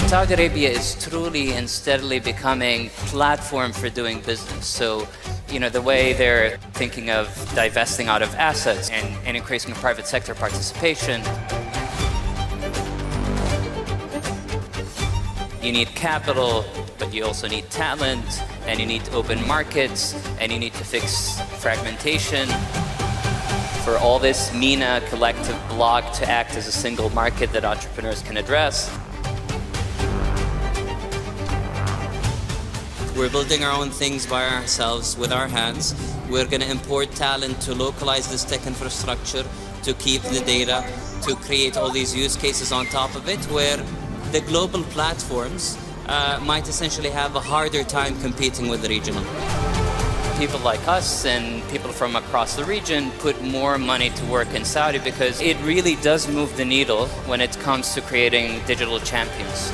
Saudi Arabia is truly and steadily becoming a platform for doing business. So, the way they're thinking of divesting out of assets and increasing private sector participation. You need capital, but you also need talent, and you need to open markets, and you need to fix fragmentation. For all this MENA collective bloc to act as a single market that entrepreneurs can address. We're building our own things by ourselves with our hands. We're going to import talent to localize this tech infrastructure, to keep the data, to create all these use cases on top of it, where the global platforms might essentially have a harder time competing with the regional. People like us and people from across the region put more money to work in Saudi because it really does move the needle when it comes to creating digital champions.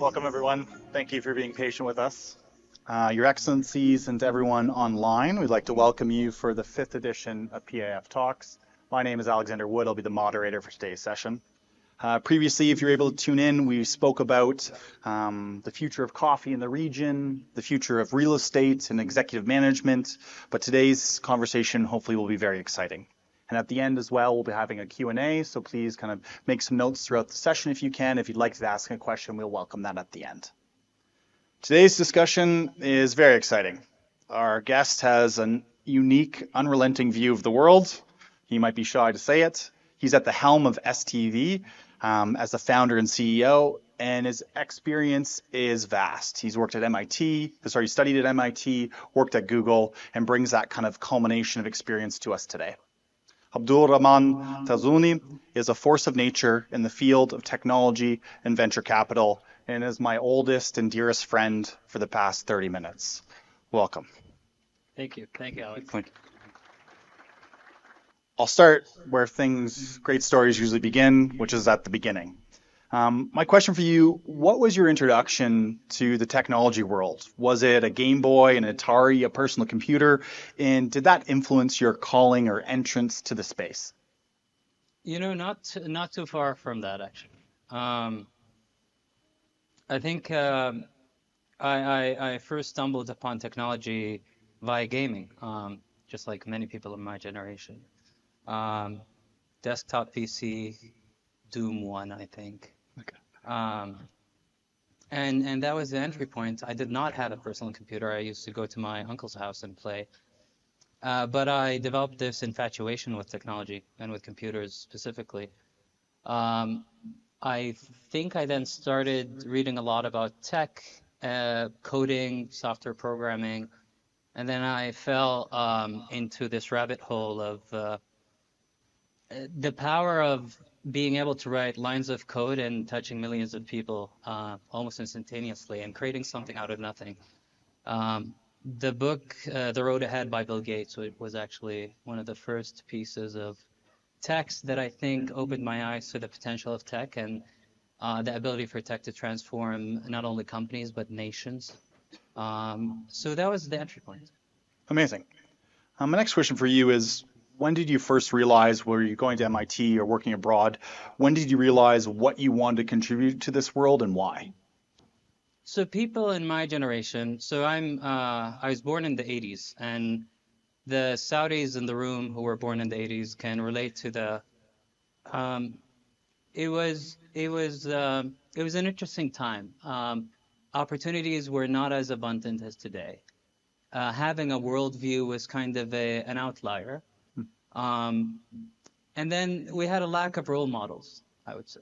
Welcome everyone. Thank you for being patient with us. Your Excellencies and to everyone online, we'd like to welcome you for the 5th edition of PIF Talks. My name is Alexander Wood. I'll be the moderator for today's session. Previously, if you're able to tune in, we spoke about the future of coffee in the region, the future of real estate and executive management, but today's conversation hopefully will be very exciting. And at the end as well, we'll be having a Q&A, so please kind of make some notes throughout the session if you can. If you'd like to ask a question, we'll welcome that at the end. Today's discussion is very exciting. Our guest has a unique, unrelenting view of the world. He might be shy to say it. He's at the helm of STV as the founder and CEO, and his experience is vast. He's worked at MIT, he studied at MIT, worked at Google, and brings that kind of culmination of experience to us today. Abdulrahman Tarabzouni is a force of nature in the field of technology and venture capital, and is my oldest and dearest friend for the past 30 minutes. Welcome. Thank you, Alex. I'll start where great stories usually begin, which is at the beginning. My question for you, what was your introduction to the technology world? Was it a Game Boy, an Atari, a personal computer? And did that influence your calling or entrance to the space? Not too far from that, actually. I think I first stumbled upon technology via gaming, just like many people in my generation. Desktop PC, Doom 1, I think. Okay. And that was the entry point. I did not have a personal computer. I used to go to my uncle's house and play. But I developed this infatuation with technology and with computers specifically. I think I then started reading a lot about tech, coding, software programming, and then I fell into this rabbit hole of the power of being able to write lines of code and touching millions of people almost instantaneously and creating something out of nothing. The book, The Road Ahead by Bill Gates, was actually one of the first pieces of text that I think opened my eyes to the potential of tech and the ability for tech to transform not only companies but nations. So that was the entry point. Amazing. My next question for you is, when did you first realize, were you going to MIT or working abroad, when did you realize what you wanted to contribute to this world and why? So people in my generation, I was born in the 80s, and the Saudis in the room who were born in the 80s can relate to It was an interesting time. Opportunities were not as abundant as today. Having a worldview was kind of an outlier. And then we had a lack of role models, I would say.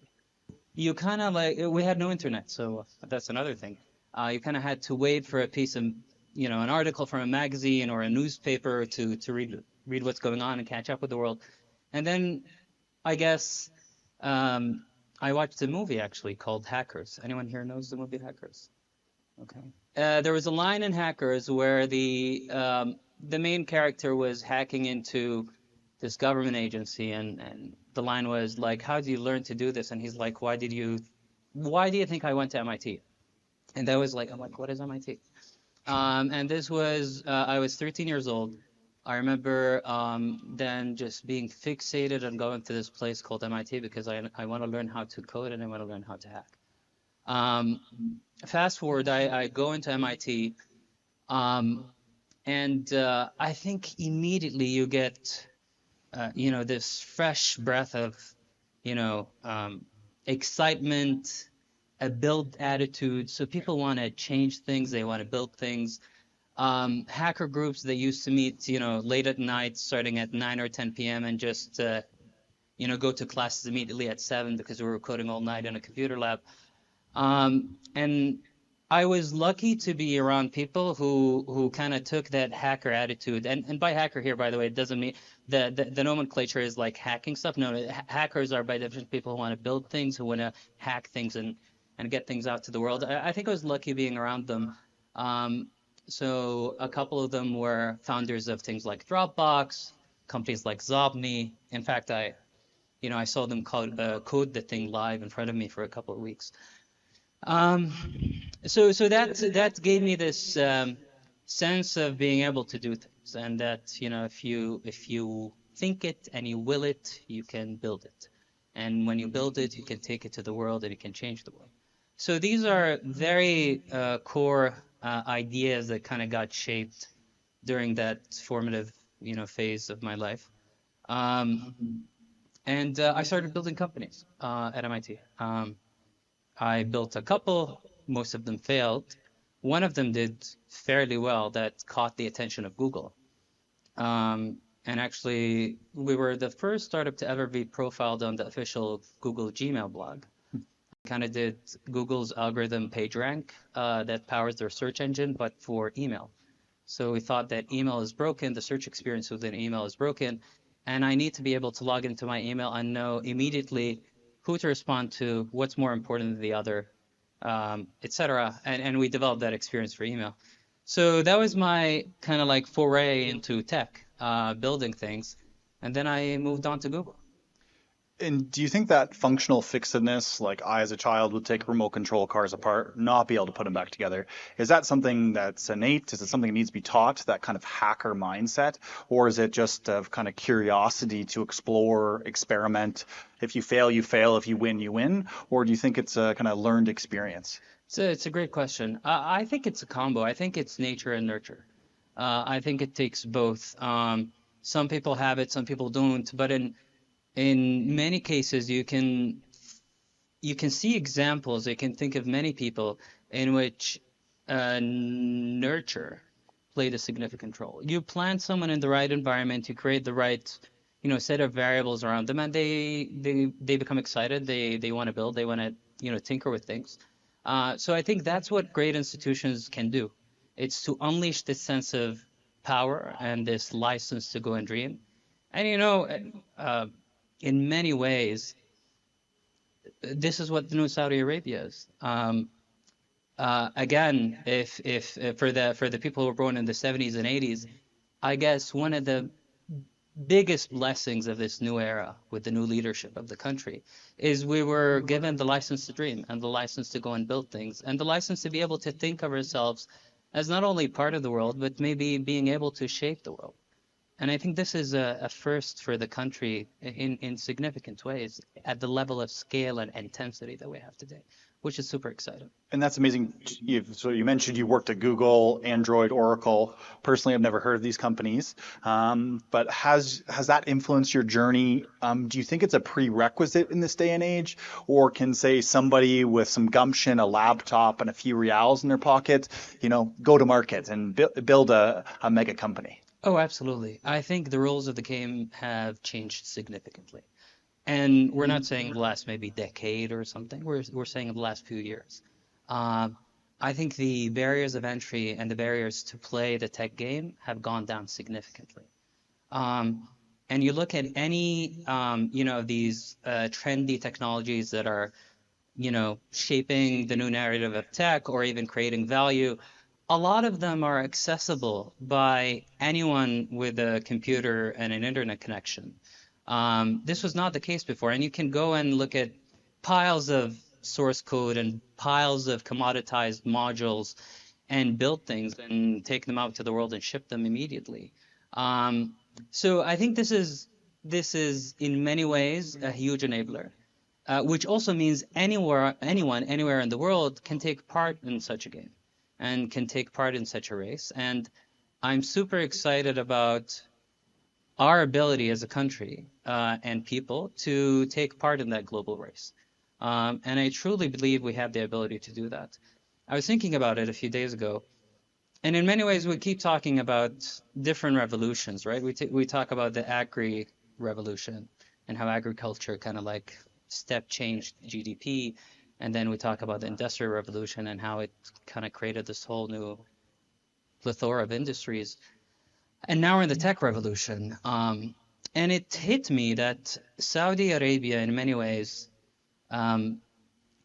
You kind of like, we had no internet, so that's another thing. You kind of had to wait for a piece of, an article from a magazine or a newspaper to read what's going on and catch up with the world. And then I guess I watched a movie actually called Hackers. Anyone here knows the movie Hackers? Okay. There was a line in Hackers where the main character was hacking into this government agency, and the line was like, "How do you learn to do this?" And he's like, "Why do you think I went to MIT?" And that was like, I'm like, "What is MIT?" And this was, I was 13 years old. I remember then just being fixated on going to this place called MIT because I want to learn how to code and I want to learn how to hack. Fast forward, I go into MIT, and I think immediately you get, this fresh breath of, excitement, a build attitude. So people want to change things, they want to build things. Hacker groups that used to meet, late at night, starting at 9 or 10 p.m. and just, go to classes immediately at 7 because we were coding all night in a computer lab. And I was lucky to be around people who kind of took that hacker attitude. And by hacker here, by the way, it doesn't mean the nomenclature is like hacking stuff. No, hackers are by definition people who want to build things, who want to hack things and get things out to the world. I think I was lucky being around them. So a couple of them were founders of things like Dropbox, companies like Zobni. In fact, I saw them code the thing live in front of me for a couple of weeks. So that gave me this sense of being able to do things, and that if you think it and you will it, you can build it, and when you build it, you can take it to the world and you can change the world. So these are very core ideas that kind of got shaped during that formative phase of my life, and I started building companies at MIT. I built a couple, most of them failed. One of them did fairly well, that caught the attention of Google. And actually, we were the first startup to ever be profiled on the official Google Gmail blog. Kind of did Google's algorithm PageRank that powers their search engine, but for email. So we thought that email is broken, the search experience within email is broken, and I need to be able to log into my email and know immediately who to respond to, what's more important than the other, etc. And we developed that experience for email. So that was my kind of like foray into tech, building things. And then I moved on to Google. And do you think that functional fixedness, like I as a child would take remote control cars apart, not be able to put them back together, is that something that's innate? Is it something that needs to be taught, that kind of hacker mindset? Or is it just a kind of curiosity to explore, experiment? If you fail, you fail. If you win, you win. Or do you think it's a kind of learned experience? It's a great question. I think it's a combo. I think it's nature and nurture. I think it takes both. Some people have it, some people don't. But in many cases, you can see examples. You can think of many people in which nurture played a significant role. You plant someone in the right environment, you create the right, set of variables around them, and they become excited. They want to build. They want to, tinker with things. So I think that's what great institutions can do. It's to unleash this sense of power and this license to go and dream. And in many ways, this is what the new Saudi Arabia is. Again, if for the people who were born in the 70s and 80s, I guess one of the biggest blessings of this new era with the new leadership of the country is we were given the license to dream and the license to go and build things and the license to be able to think of ourselves as not only part of the world, but maybe being able to shape the world. And I think this is a first for the country in significant ways at the level of scale and intensity that we have today. which is super exciting. And that's amazing. So you mentioned you worked at Google, Android, Oracle. Personally, I've never heard of these companies. But has that influenced your journey? Do you think it's a prerequisite in this day and age? Or can, say, somebody with some gumption, a laptop, and a few reals in their pocket, go to market and build a mega company? Oh, absolutely. I think the rules of the game have changed significantly. And we're not saying the last maybe decade or something. We're saying the last few years. I think the barriers of entry and the barriers to play the tech game have gone down significantly. And you look at any, these trendy technologies that are, shaping the new narrative of tech or even creating value. A lot of them are accessible by anyone with a computer and an internet connection. This was not the case before, and you can go and look at piles of source code and piles of commoditized modules and build things and take them out to the world and ship them immediately. So I think this is in many ways a huge enabler, which also means anyone, anywhere in the world can take part in such a game and can take part in such a race. And I'm super excited about our ability as a country and people to take part in that global race. And I truly believe we have the ability to do that. I was thinking about it a few days ago, and in many ways we keep talking about different revolutions, right? We talk about the agri-revolution and how agriculture kind of like step changed GDP, and then we talk about the industrial revolution and how it kind of created this whole new plethora of industries. And now we're in the tech revolution. And it hit me that Saudi Arabia, in many ways, kind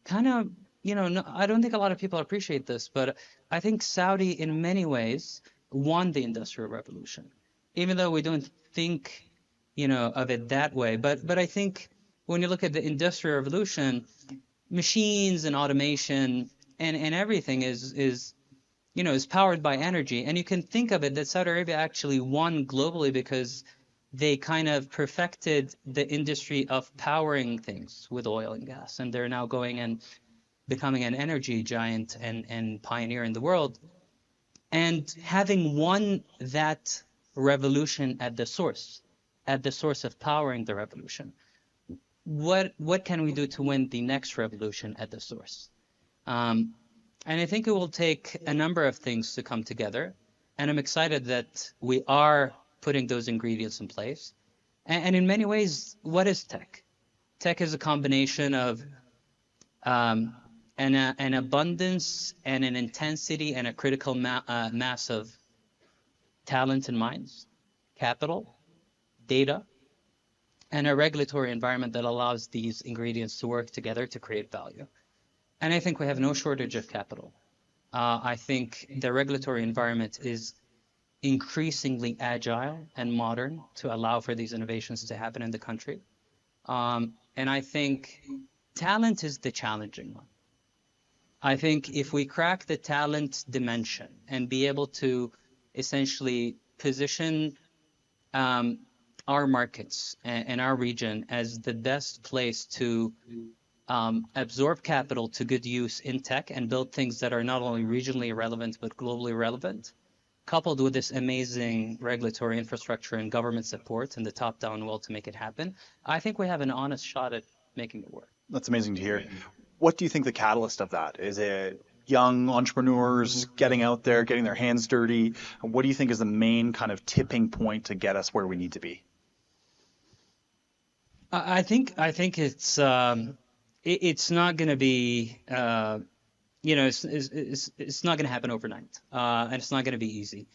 of, I don't think a lot of people appreciate this, but I think Saudi, in many ways, won the Industrial Revolution, even though we don't think, of it that way. But I think when you look at the Industrial Revolution, machines and automation and everything is powered by energy. And you can think of it that Saudi Arabia actually won globally because they kind of perfected the industry of powering things with oil and gas. And they're now going and becoming an energy giant and pioneer in the world. And having won that revolution at the source of powering the revolution, what can we do to win the next revolution at the source? And I think it will take a number of things to come together. And I'm excited that we are putting those ingredients in place. And in many ways, what is tech? Tech is a combination of an abundance and an intensity and a critical mass of talent and minds, capital, data, and a regulatory environment that allows these ingredients to work together to create value. And I think we have no shortage of capital. I think the regulatory environment is increasingly agile and modern to allow for these innovations to happen in the country. And I think talent is the challenging one. I think if we crack the talent dimension and be able to essentially position our markets and our region as the best place to absorb capital to good use in tech and build things that are not only regionally relevant but globally relevant, coupled with this amazing regulatory infrastructure and government support and the top-down will to make it happen, I think we have an honest shot at making it work. That's amazing to hear. What do you think the catalyst of that is? It young entrepreneurs getting out there, getting their hands dirty? What do you think is the main kind of tipping point to get us where we need to be? I think it's not going to be it's not going to happen overnight, and it's not going to be easy.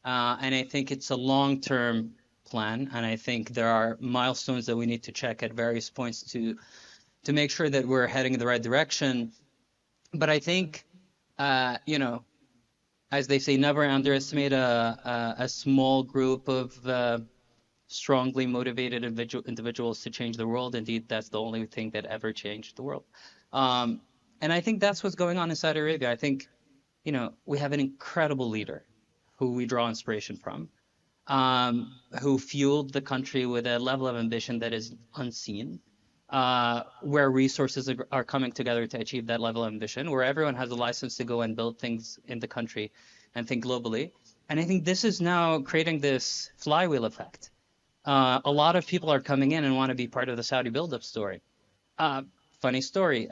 And I think it's a long-term plan, and I think there are milestones that we need to check at various points to make sure that we're heading in the right direction. But I think, as they say, never underestimate a small group of strongly motivated individuals to change the world. Indeed, that's the only thing that ever changed the world. And I think that's what's going on in Saudi Arabia. I think, we have an incredible leader who we draw inspiration from, who fueled the country with a level of ambition that is unseen. where resources are coming together to achieve that level of ambition, where everyone has a license to go and build things in the country and think globally. And I think this is now creating this flywheel effect. A lot of people are coming in and want to be part of the Saudi build-up story. Funny story.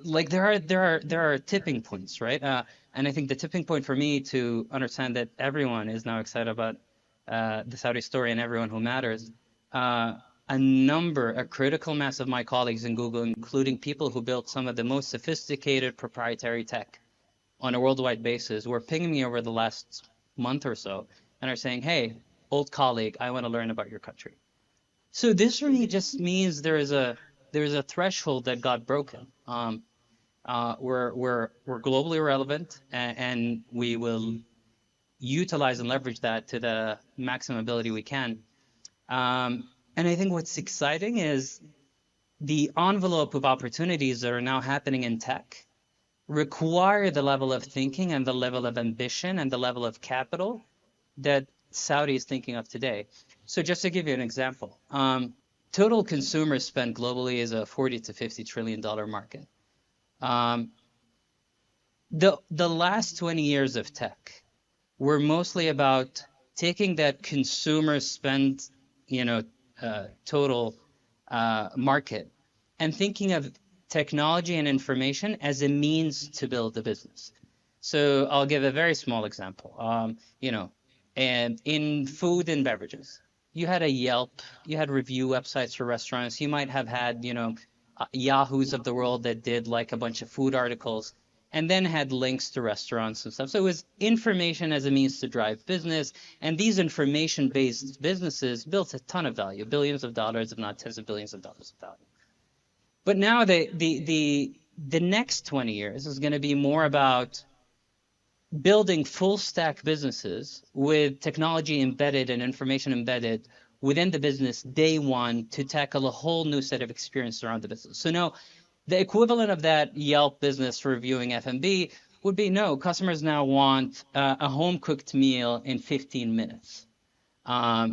Like there are tipping points, right? And I think the tipping point for me to understand that everyone is now excited about the Saudi story and everyone who matters. A critical mass of my colleagues in Google, including people who built some of the most sophisticated proprietary tech on a worldwide basis, were pinging me over the last month or so and are saying, "Hey, old colleague, I want to learn about your country." So this really just means there is a threshold that got broken. We're globally relevant, and we will utilize and leverage that to the maximum ability we can. And I think what's exciting is the envelope of opportunities that are now happening in tech require the level of thinking and the level of ambition and the level of capital that Saudi is thinking of today. So just to give you an example, total consumer spend globally is a $40 to $50 trillion market. The last 20 years of tech were mostly about taking that consumer spend, total market, and thinking of technology and information as a means to build a business. So I'll give a very small example. And in food and beverages, you had a Yelp, you had review websites for restaurants. You might have had, Yahoos of the world that did like a bunch of food articles and then had links to restaurants and stuff. So it was information as a means to drive business. And these information-based businesses built a ton of value, billions of dollars, if not tens of billions of dollars of value. But now the next 20 years is going to be more about building full stack businesses with technology embedded and information embedded within the business day one to tackle a whole new set of experience around the business. So now the equivalent of that Yelp business reviewing F&B would be, no, customers now want a home cooked meal in 15 minutes.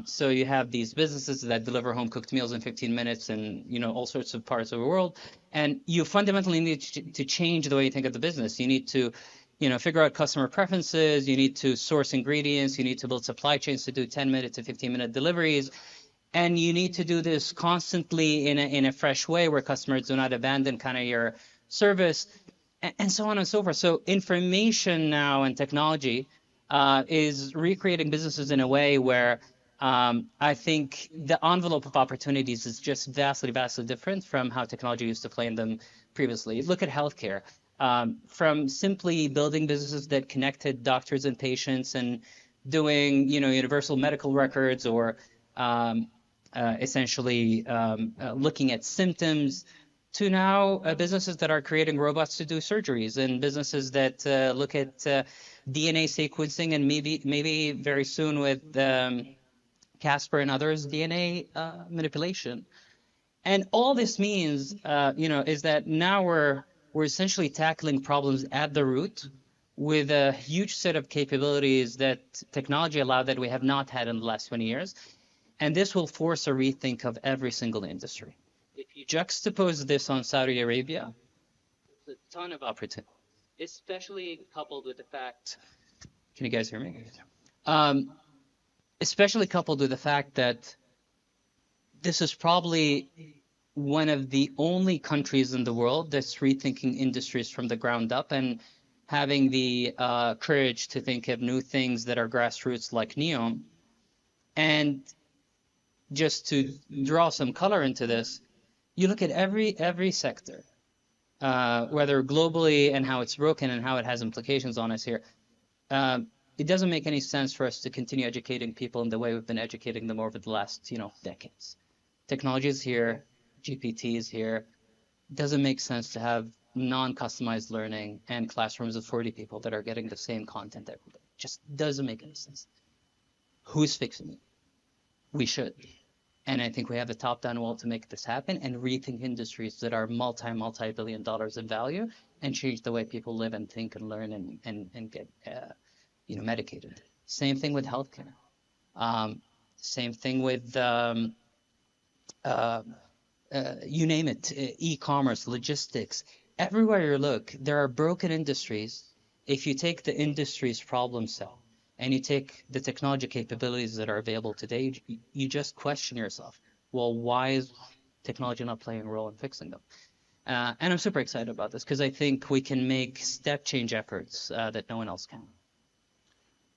So you have these businesses that deliver home cooked meals in 15 minutes in all sorts of parts of the world. And you fundamentally need to change the way you think of the business. You need to figure out customer preferences, you need to source ingredients, you need to build supply chains to do 10-minute to 15-minute deliveries. And you need to do this constantly in a fresh way where customers do not abandon kind of your service and so on and so forth. So information now and technology is recreating businesses in a way where I think the envelope of opportunities is just vastly, vastly different from how technology used to play in them previously. Look at healthcare. From simply building businesses that connected doctors and patients and doing, universal medical records or essentially looking at symptoms to now businesses that are creating robots to do surgeries and businesses that look at DNA sequencing and maybe very soon with Casper and others, DNA manipulation. And all this means, is that now we're essentially tackling problems at the root with a huge set of capabilities that technology allowed that we have not had in the last 20 years. And this will force a rethink of every single industry. If you juxtapose this on Saudi Arabia, there's a ton of opportunity, especially coupled with the fact, can you guys hear me? Especially coupled with the fact that this is probably one of the only countries in the world that's rethinking industries from the ground up and having the courage to think of new things that are grassroots like NEOM. And just to draw some color into this, you look at every sector, whether globally and how it's broken and how it has implications on us here. It doesn't make any sense for us to continue educating people in the way we've been educating them over the last, decades. Technology is here, GPT is here. It doesn't make sense to have non-customized learning and classrooms of 40 people that are getting the same content every day. Just doesn't make any sense. Who's fixing it? We should. And I think we have the top-down will to make this happen and rethink industries that are multi-billion dollars in value and change the way people live and think and learn and get medicated. Same thing with healthcare. Same thing with you name it, e-commerce, logistics, everywhere you look, there are broken industries. If you take the industry's problem set and you take the technology capabilities that are available today, you just question yourself, well, why is technology not playing a role in fixing them? And I'm super excited about this because I think we can make step change efforts that no one else can.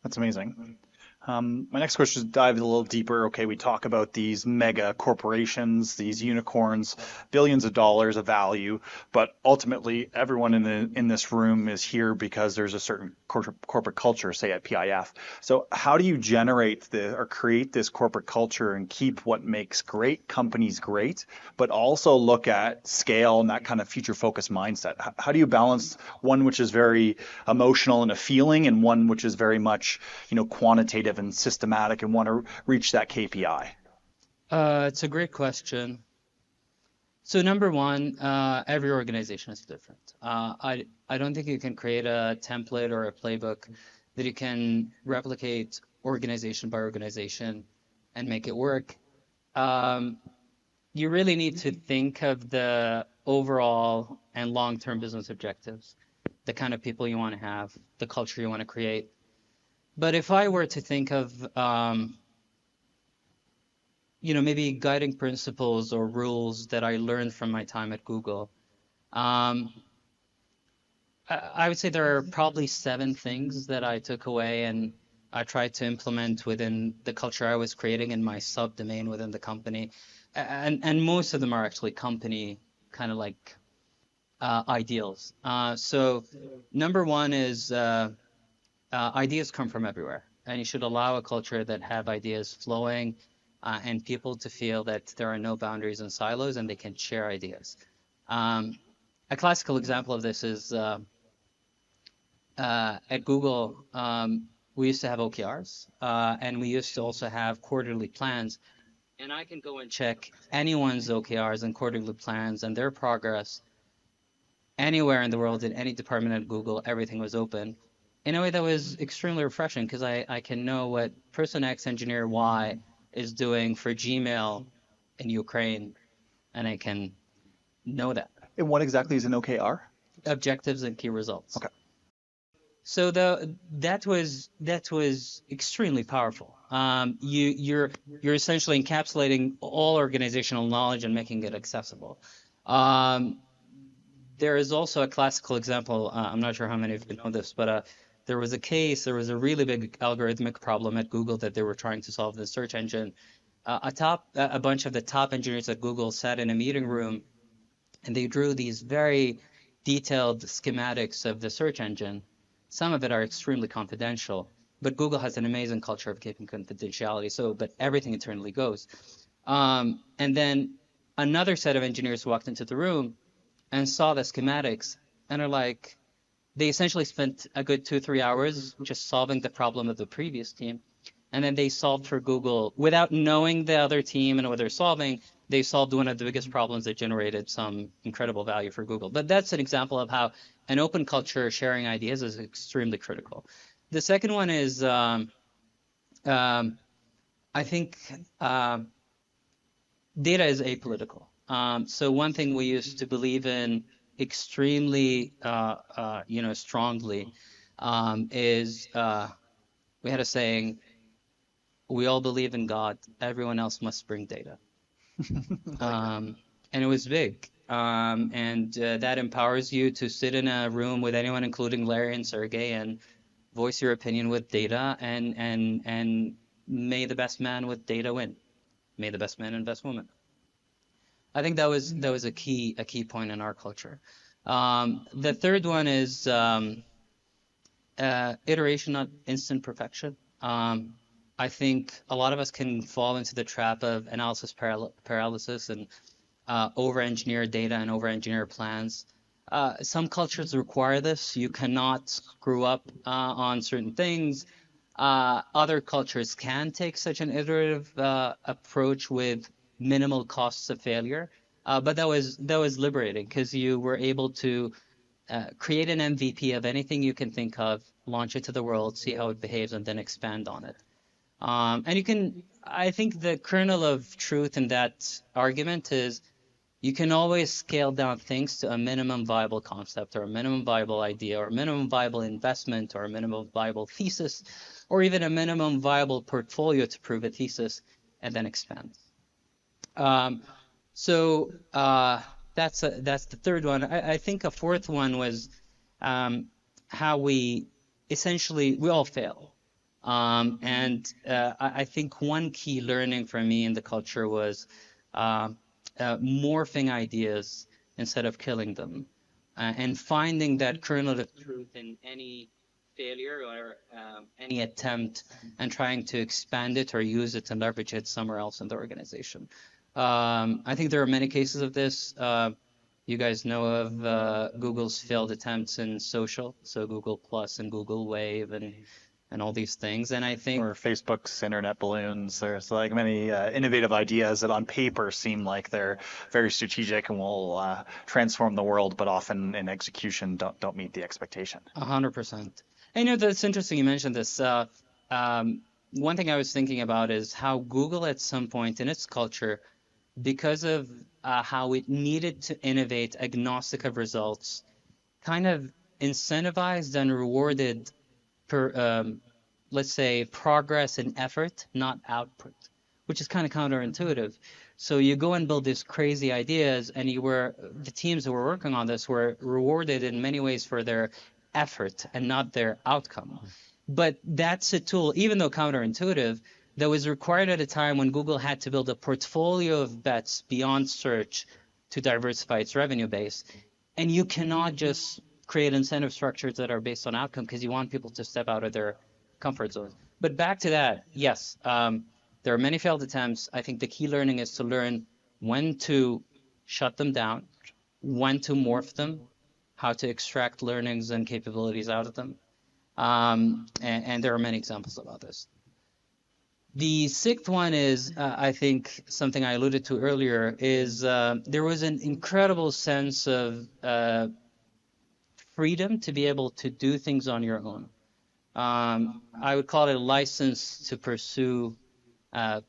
That's amazing. My next question is dive a little deeper. Okay, we talk about these mega corporations, these unicorns, billions of dollars of value, but ultimately everyone in this room is here because there's a certain corporate culture, say at PIF. So how do you generate or create this corporate culture and keep what makes great companies great, but also look at scale and that kind of future focused mindset? How do you balance one which is very emotional and a feeling, and one which is very much, quantitative and systematic and want to reach that KPI? It's a great question. So number one, every organization is different. I don't think you can create a template or a playbook that you can replicate organization by organization and make it work. You really need to think of the overall and long-term business objectives, the kind of people you want to have, the culture you want to create. But if I were to think of, maybe guiding principles or rules that I learned from my time at Google, I would say there are probably 7 things that I took away and I tried to implement within the culture I was creating in my subdomain within the company. And most of them are actually company kind of like ideals. So number one is ideas come from everywhere, and you should allow a culture that have ideas flowing and people to feel that there are no boundaries and silos and they can share ideas. A classical example of this is at Google, we used to have OKRs and we used to also have quarterly plans. And I can go and check anyone's OKRs and quarterly plans and their progress anywhere in the world, in any department at Google. Everything was open in a way that was extremely refreshing because I can know what person X, engineer Y is doing for Gmail in Ukraine, and I can know that. And what exactly is an OKR? Objectives and key results. Okay. So that was extremely powerful. You're essentially encapsulating all organizational knowledge and making it accessible. There is also a classical example. I'm not sure how many of you know this, but there was a really big algorithmic problem at Google that they were trying to solve, the search engine. A bunch of the top engineers at Google sat in a meeting room and they drew these very detailed schematics of the search engine. Some of it are extremely confidential, but Google has an amazing culture of keeping confidentiality, but everything internally goes. And then another set of engineers walked into the room and saw the schematics and are like, they essentially spent a good 2-3 hours just solving the problem of the previous team. And then they solved for Google without knowing the other team and what they're solving. They solved one of the biggest problems that generated some incredible value for Google. But that's an example of how an open culture sharing ideas is extremely critical. The second one is, I think data is apolitical. So one thing we used to believe in extremely, strongly is we had a saying, we all believe in God, everyone else must bring data. And it was big. And that empowers you to sit in a room with anyone, including Larry and Sergey, and voice your opinion with data, and may the best man with data win. May the best man and best woman. I think that was a key point in our culture. The third one is iteration, not instant perfection. I think a lot of us can fall into the trap of analysis paralysis and over-engineer data and over-engineer plans. Some cultures require this. You cannot screw up on certain things. Other cultures can take such an iterative approach with minimal costs of failure. But that was liberating because you were able to create an MVP of anything you can think of, launch it to the world, see how it behaves, and then expand on it. And you can, I think the kernel of truth in that argument is you can always scale down things to a minimum viable concept or a minimum viable idea or a minimum viable investment or a minimum viable thesis or even a minimum viable portfolio to prove a thesis and then expand. That's the third one. I think a fourth one was how we all fail. I think one key learning for me in the culture was morphing ideas instead of killing them, and finding that kernel of truth in any failure or any attempt and trying to expand it or use it and leverage it somewhere else in the organization. I think there are many cases of this. You guys know of Google's failed attempts in social, so Google Plus and Google Wave and all these things. And I think, or Facebook's internet balloons. There's like many innovative ideas that on paper seem like they're very strategic and will transform the world, but often in execution don't meet the expectation. 100%. And that's interesting you mentioned this. One thing I was thinking about is how Google at some point in its culture, because of how it needed to innovate agnostic of results, kind of incentivized and rewarded let's say progress and effort, not output, which is kind of counterintuitive. So you go and build these crazy ideas, and the teams who were working on this were rewarded in many ways for their effort and not their outcome. But that's a tool, even though counterintuitive, that was required at a time when Google had to build a portfolio of bets beyond search to diversify its revenue base. And you cannot just create incentive structures that are based on outcome because you want people to step out of their comfort zone. But back to that, yes, there are many failed attempts. I think the key learning is to learn when to shut them down, when to morph them, how to extract learnings and capabilities out of them. And there are many examples about this. The sixth one is, I think, something I alluded to earlier, is there was an incredible sense of freedom to be able to do things on your own. I would call it a license to pursue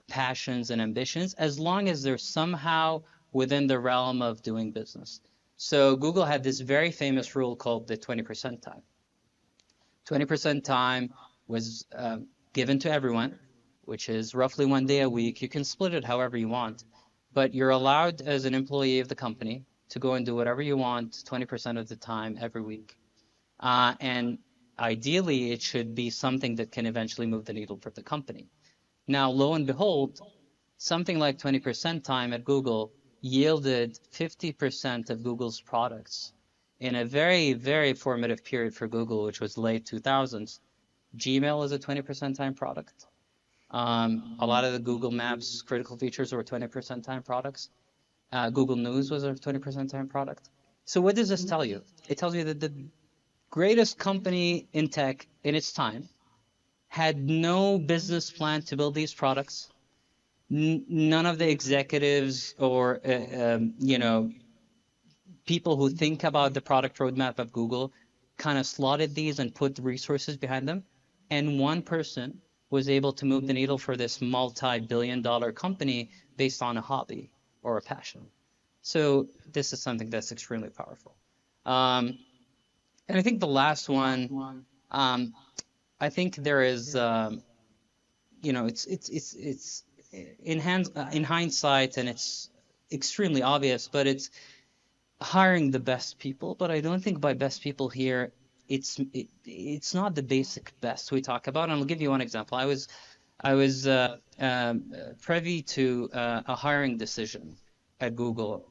passions and ambitions, as long as they're somehow within the realm of doing business. So Google had this very famous rule called the 20% time. 20% time was given to everyone, which is roughly 1 day a week. You can split it however you want, but you're allowed as an employee of the company to go and do whatever you want 20% of the time every week. And ideally, it should be something that can eventually move the needle for the company. Now, lo and behold, something like 20% time at Google yielded 50% of Google's products in a very, very formative period for Google, which was late 2000s. Gmail is a 20% time product. A lot of the Google Maps critical features were 20% time products. Google News was a 20% time product. So what does this tell you? It tells you that the greatest company in tech in its time had no business plan to build these products. None of the executives or people who think about the product roadmap of Google kind of slotted these and put resources behind them. And one person was able to move the needle for this multi-billion-dollar company based on a hobby or a passion. So this is something that's extremely powerful. And I think the last one, I think there is, it's in hindsight, and it's extremely obvious, but it's hiring the best people. But I don't think by best people here, it's not the basic best we talk about. And I'll give you one example. I was privy to a hiring decision at Google,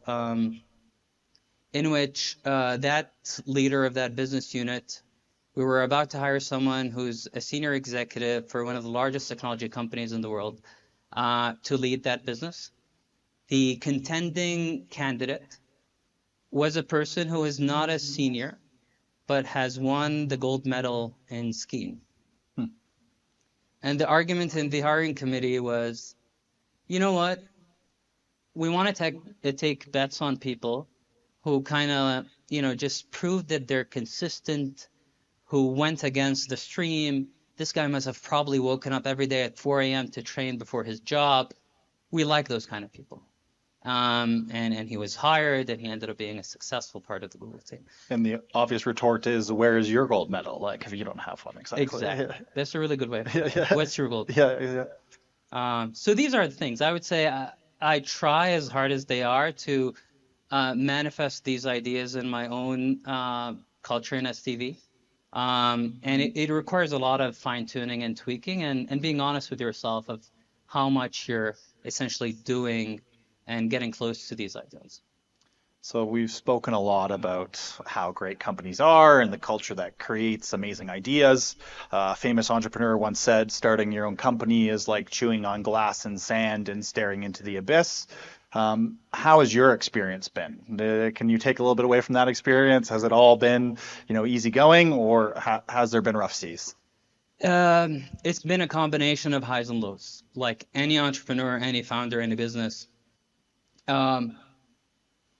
in which that leader of that business unit, we were about to hire someone who's a senior executive for one of the largest technology companies in the world to lead that business. The contending candidate was a person who is not as senior, but has won the gold medal in skiing. And the argument in the hiring committee was, you know what? We want to take bets on people who kind of, just prove that they're consistent, who went against the stream. this guy must have probably woken up every day at 4 a.m. to train before his job. We like those kind of people. And he was hired, and he ended up being a successful part of the Google team. And the obvious retort is, where is your gold medal? Like, if you don't have one, exactly. Exactly. That's a really good way of putting it. Yeah. What's your goal? Yeah. So these are the things. I would say I try as hard as they are to manifest these ideas in my own culture in STV. And it requires a lot of fine-tuning and tweaking and being honest with yourself of how much you're essentially doing and getting close to these ideals. So we've spoken a lot about how great companies are and the culture that creates amazing ideas. A famous entrepreneur once said, starting your own company is like chewing on glass and sand and staring into the abyss. How has your experience been? Can you take a little bit away from that experience? Has it all been, easygoing, or has there been rough seas? It's been a combination of highs and lows. Like any entrepreneur, any founder, any business.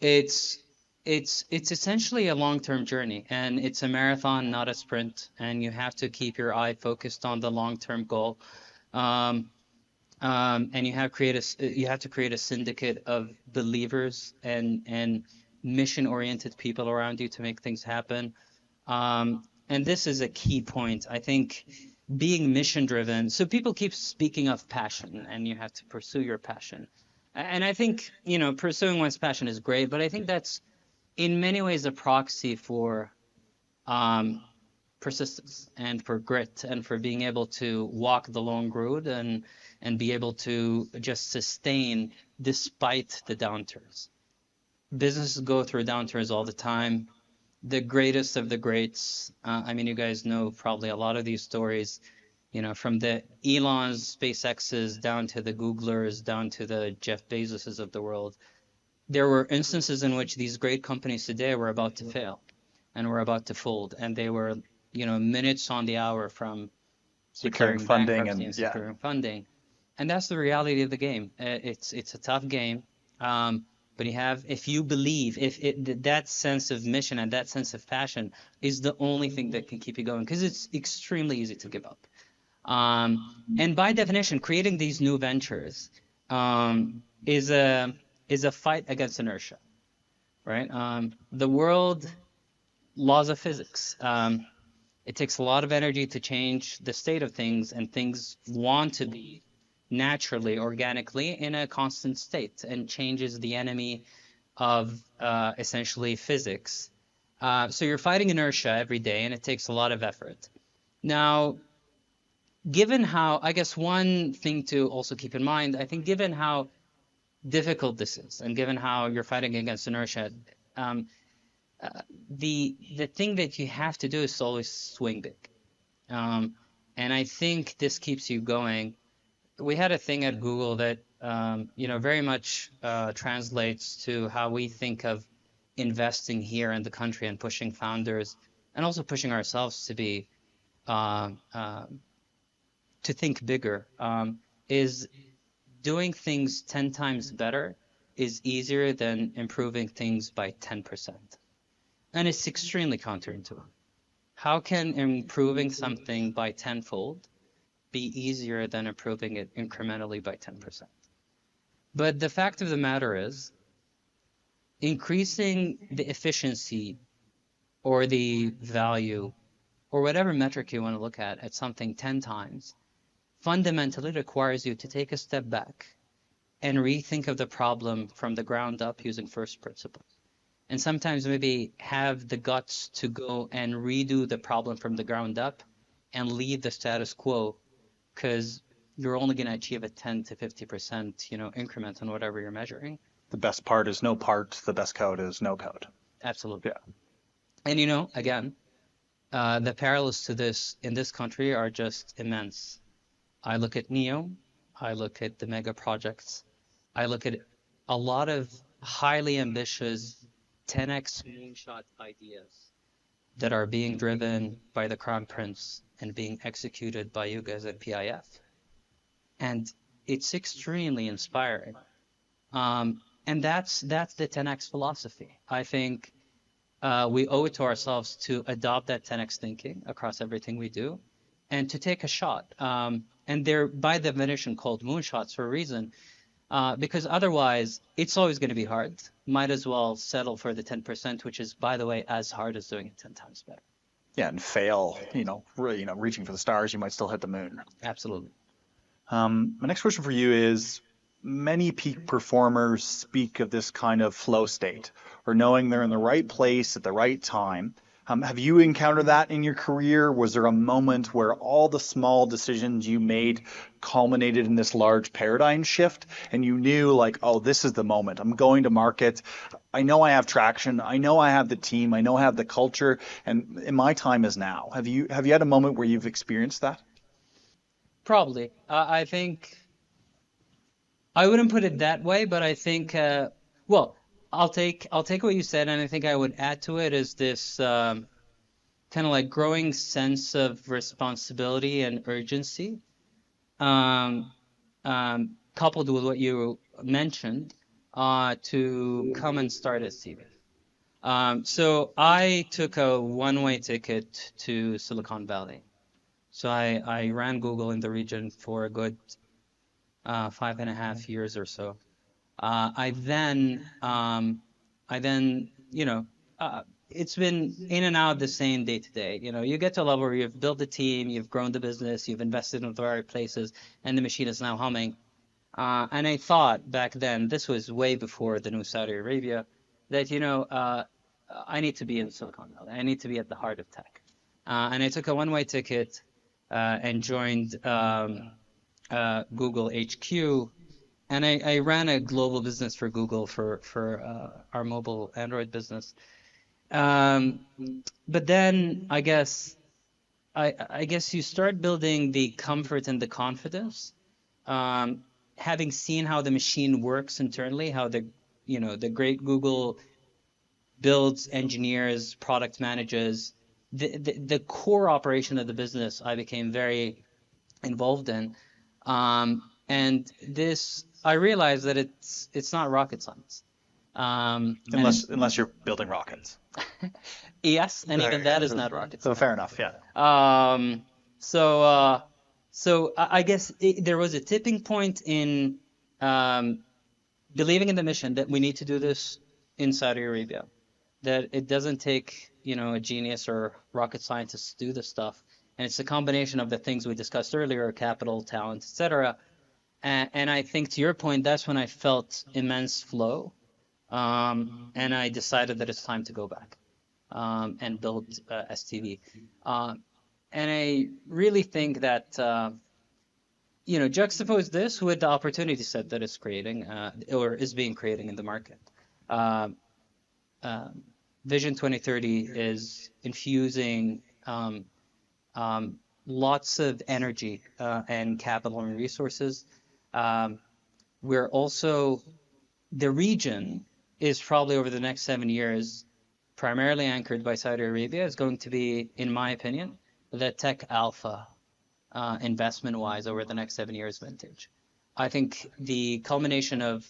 It's essentially a long-term journey, and it's a marathon, not a sprint. And you have to keep your eye focused on the long-term goal. And you have to create a syndicate of believers and mission-oriented people around you to make things happen. And this is a key point. I think being mission-driven. So people keep speaking of passion, and you have to pursue your passion. And I think, pursuing one's passion is great, but I think that's in many ways a proxy for persistence and for grit and for being able to walk the long road and be able to just sustain despite the downturns. Businesses go through downturns all the time. The greatest of the greats, you guys know probably a lot of these stories, from the Elons, SpaceX's, down to the Googlers, down to the Jeff Bezoses of the world. There were instances in which these great companies today were about to fail and were about to fold, and they were, minutes on the hour from securing funding and securing funding. And that's the reality of the game. It's a tough game, but if you believe, that sense of mission and that sense of passion is the only thing that can keep you going, because it's extremely easy to give up. And by definition, creating these new ventures is a fight against inertia, right? The world, laws of physics. It takes a lot of energy to change the state of things, and things want to be naturally, organically in a constant state, and change is the enemy of essentially physics. So you're fighting inertia every day, and it takes a lot of effort. Now, given how, I guess one thing to also keep in mind, I think given how difficult this is, and given how you're fighting against inertia, the thing that you have to do is to always swing big. And I think this keeps you going. We had a thing at Google that, very much translates to how we think of investing here in the country and pushing founders, and also pushing ourselves to be to think bigger, is doing things 10 times better is easier than improving things by 10%. And it's extremely counterintuitive. How can improving something by tenfold be easier than improving it incrementally by 10%? But the fact of the matter is, increasing the efficiency or the value or whatever metric you want to look at something 10 times fundamentally requires you to take a step back and rethink of the problem from the ground up using first principles. And sometimes maybe have the guts to go and redo the problem from the ground up and leave the status quo, because you're only going to achieve a 10 to 50% increment on whatever you're measuring. The best part is no part. The best code is no code. Absolutely. Yeah. And again, the parallels to this in this country are just immense. I look at NEO, I look at the mega projects, I look at a lot of highly ambitious 10x moonshot ideas that are being driven by the Crown Prince and being executed by you guys at PIF. And it's extremely inspiring. And that's the 10x philosophy. I think we owe it to ourselves to adopt that 10x thinking across everything we do, and to take a shot. And they're by definition called moonshots for a reason, because otherwise it's always going to be hard. Might as well settle for the 10%, which is, by the way, as hard as doing it 10 times better. Yeah, and fail, reaching for the stars, you might still hit the moon. Absolutely. My next question for you is, many peak performers speak of this kind of flow state, or knowing they're in the right place at the right time. Have you encountered that in your career? Was there a moment where all the small decisions you made culminated in this large paradigm shift, and you knew, like, oh, this is the moment. I'm going to market. I know I have traction. I know I have the team. I know I have the culture, and my time is now. Have you had a moment where you've experienced that? Probably. I think I wouldn't put it that way, but I think, well, I'll take what you said, and I think I would add to it is this kind of like growing sense of responsibility and urgency, coupled with what you mentioned, to come and start STV. So I took a one-way ticket to Silicon Valley. So I ran Google in the region for a good 5.5 years or so. I then, it's been in and out the same day to day. You get to a level where you've built a team, you've grown the business, you've invested in the right places, and the machine is now humming. And I thought back then, this was way before the new Saudi Arabia, that, I need to be in Silicon Valley. I need to be at the heart of tech. And I took a one-way ticket and joined Google HQ. And I ran a global business for Google for our mobile Android business. But then I guess you start building the comfort and the confidence, having seen how the machine works internally, how the great Google builds, engineers, product manages, the core operation of the business I became very involved in. And this, I realized that it's not rocket science. Unless you're building rockets. Yes, and even that is not rocket So science. fair enough, yeah. So I guess there was a tipping point in believing in the mission that we need to do this in Saudi Arabia, that it doesn't take a genius or rocket scientist to do this stuff, and it's a combination of the things we discussed earlier: capital, talent, etc. And I think, to your point, that's when I felt immense flow, and I decided that it's time to go back and build STV. And I really think that, juxtapose this with the opportunity set that it's creating or is being created in the market. Vision 2030 is infusing lots of energy and capital and resources. We're also, the region is probably over the next 7 years, primarily anchored by Saudi Arabia, is going to be, in my opinion, the tech alpha investment-wise over the next 7 years vintage. I think the culmination of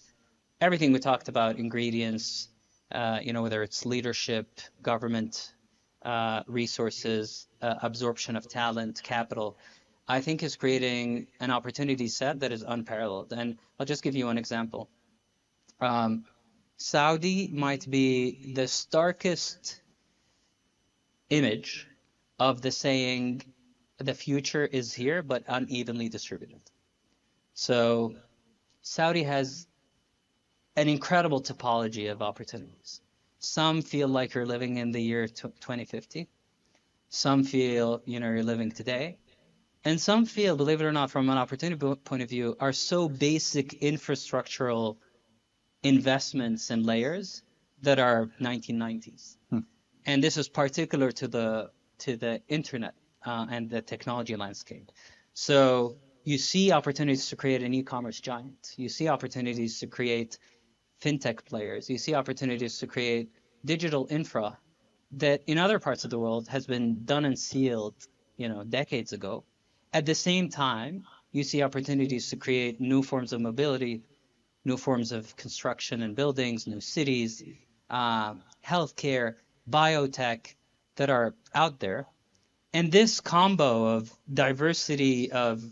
everything we talked about, ingredients, whether it's leadership, government, resources, absorption of talent, capital, I think is creating an opportunity set that is unparalleled. And I'll just give you one example. Saudi might be the starkest image of the saying, the future is here, but unevenly distributed. So Saudi has an incredible topology of opportunities. Some feel like you're living in the year 2050. Some feel, you're living today. And some feel, believe it or not, from an opportunity point of view, are so basic infrastructural investments and layers that are 1990s. And this is particular to the internet and the technology landscape. So you see opportunities to create an e-commerce giant. You see opportunities to create fintech players. You see opportunities to create digital infra that in other parts of the world has been done and sealed, decades ago. At the same time, you see opportunities to create new forms of mobility, new forms of construction and buildings, new cities, healthcare, biotech that are out there. And this combo of diversity of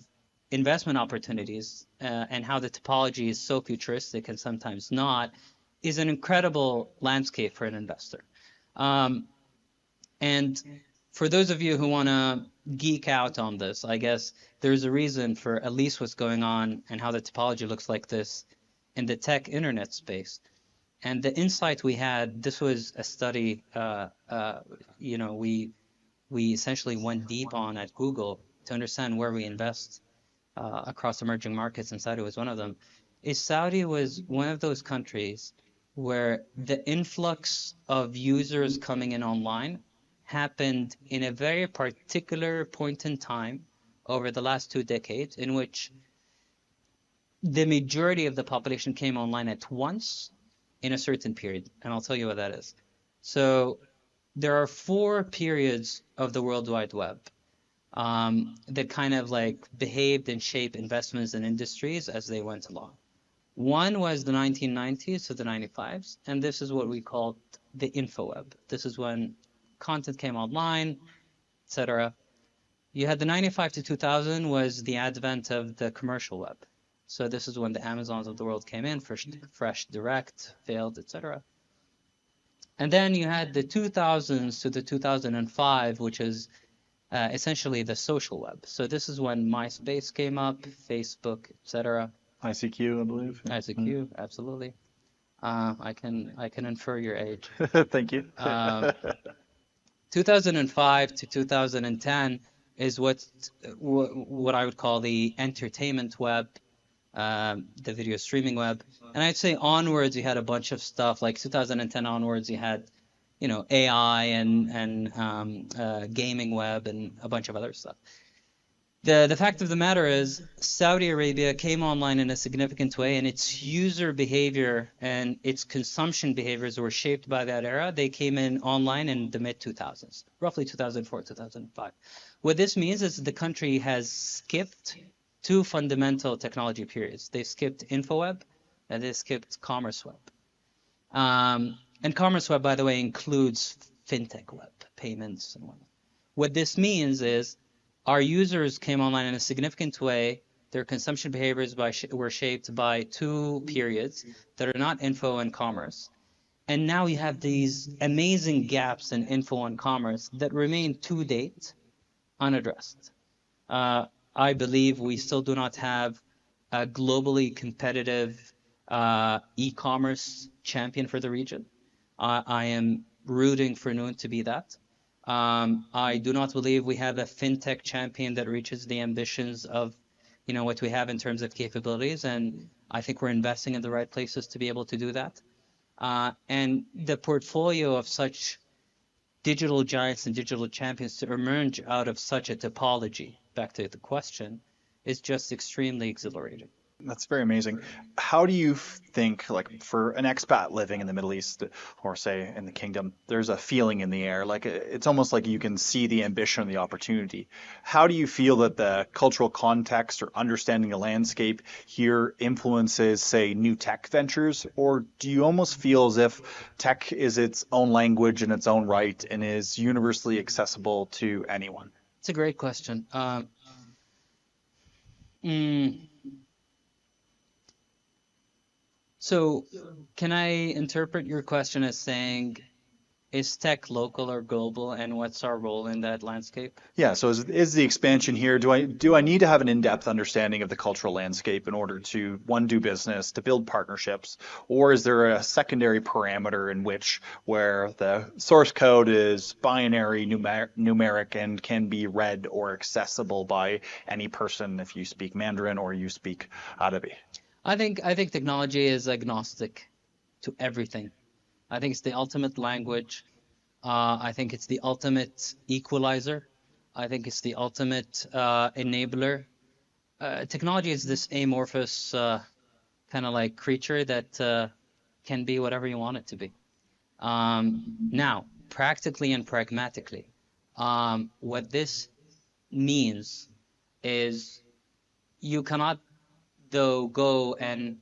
investment opportunities and how the topology is so futuristic and sometimes not is an incredible landscape for an investor. And for those of you who want to geek out on this, I guess there's a reason for at least what's going on and how the topology looks like this in the tech internet space. And the insight we had, this was a study, we essentially went deep on at Google to understand where we invest across emerging markets, and Saudi was one of them. Saudi was one of those countries where the influx of users coming in online happened in a very particular point in time over the last 2 decades, in which the majority of the population came online at once in a certain period. And I'll tell you what that is. So there are 4 periods of the World Wide Web that kind of like behaved and shaped investments and industries as they went along. One was the 1990s to the 95s, and this is what we called the info web. This is when content came online, etc. You had the 95 to 2000 was the advent of the commercial web. So this is when the Amazons of the world came in, Fresh Direct, failed, etc. And then you had the 2000s to the 2005, which is essentially the social web. So this is when MySpace came up, Facebook, etc. ICQ, I believe. ICQ, absolutely. I can infer your age. Thank you. 2005 to 2010 is what I would call the entertainment web, the video streaming web. And I'd say onwards, you had a bunch of stuff. Like 2010 onwards, you had, AI and gaming web and a bunch of other stuff. The fact of the matter is, Saudi Arabia came online in a significant way, and its user behavior and its consumption behaviors were shaped by that era. They came in online in the mid-2000s, roughly 2004, 2005. What this means is the country has skipped 2 fundamental technology periods. They skipped InfoWeb, and they skipped Commerce Web. And Commerce Web, by the way, includes FinTech Web, payments and whatnot. What this means is our users came online in a significant way. Their consumption behaviors were shaped by 2 periods that are not info and commerce. And now you have these amazing gaps in info and commerce that remain to date unaddressed. I believe we still do not have a globally competitive e-commerce champion for the region. I am rooting for Noon to be that. I do not believe we have a fintech champion that reaches the ambitions of, what we have in terms of capabilities, and I think we're investing in the right places to be able to do that. And the portfolio of such digital giants and digital champions to emerge out of such a topology, back to the question, is just extremely exhilarating. That's very amazing. How do you think, like for an expat living in the Middle East or say in the kingdom, there's a feeling in the air, like it's almost like you can see the ambition and the opportunity. How do you feel that the cultural context or understanding the landscape here influences, say, new tech ventures? Or do you almost feel as if tech is its own language in its own right and is universally accessible to anyone? It's a great question. So can I interpret your question as saying, is tech local or global, and what's our role in that landscape? Yeah, so is the expansion here, do I need to have an in-depth understanding of the cultural landscape in order to, one, do business, to build partnerships, or is there a secondary parameter in which where the source code is binary, numeric, and can be read or accessible by any person if you speak Mandarin or you speak Arabic? I think technology is agnostic to everything. I think it's the ultimate language. I think it's the ultimate equalizer. I think it's the ultimate enabler. Technology is this amorphous kind of like creature that can be whatever you want it to be. Now, practically and pragmatically, what this means is you cannot, though, go and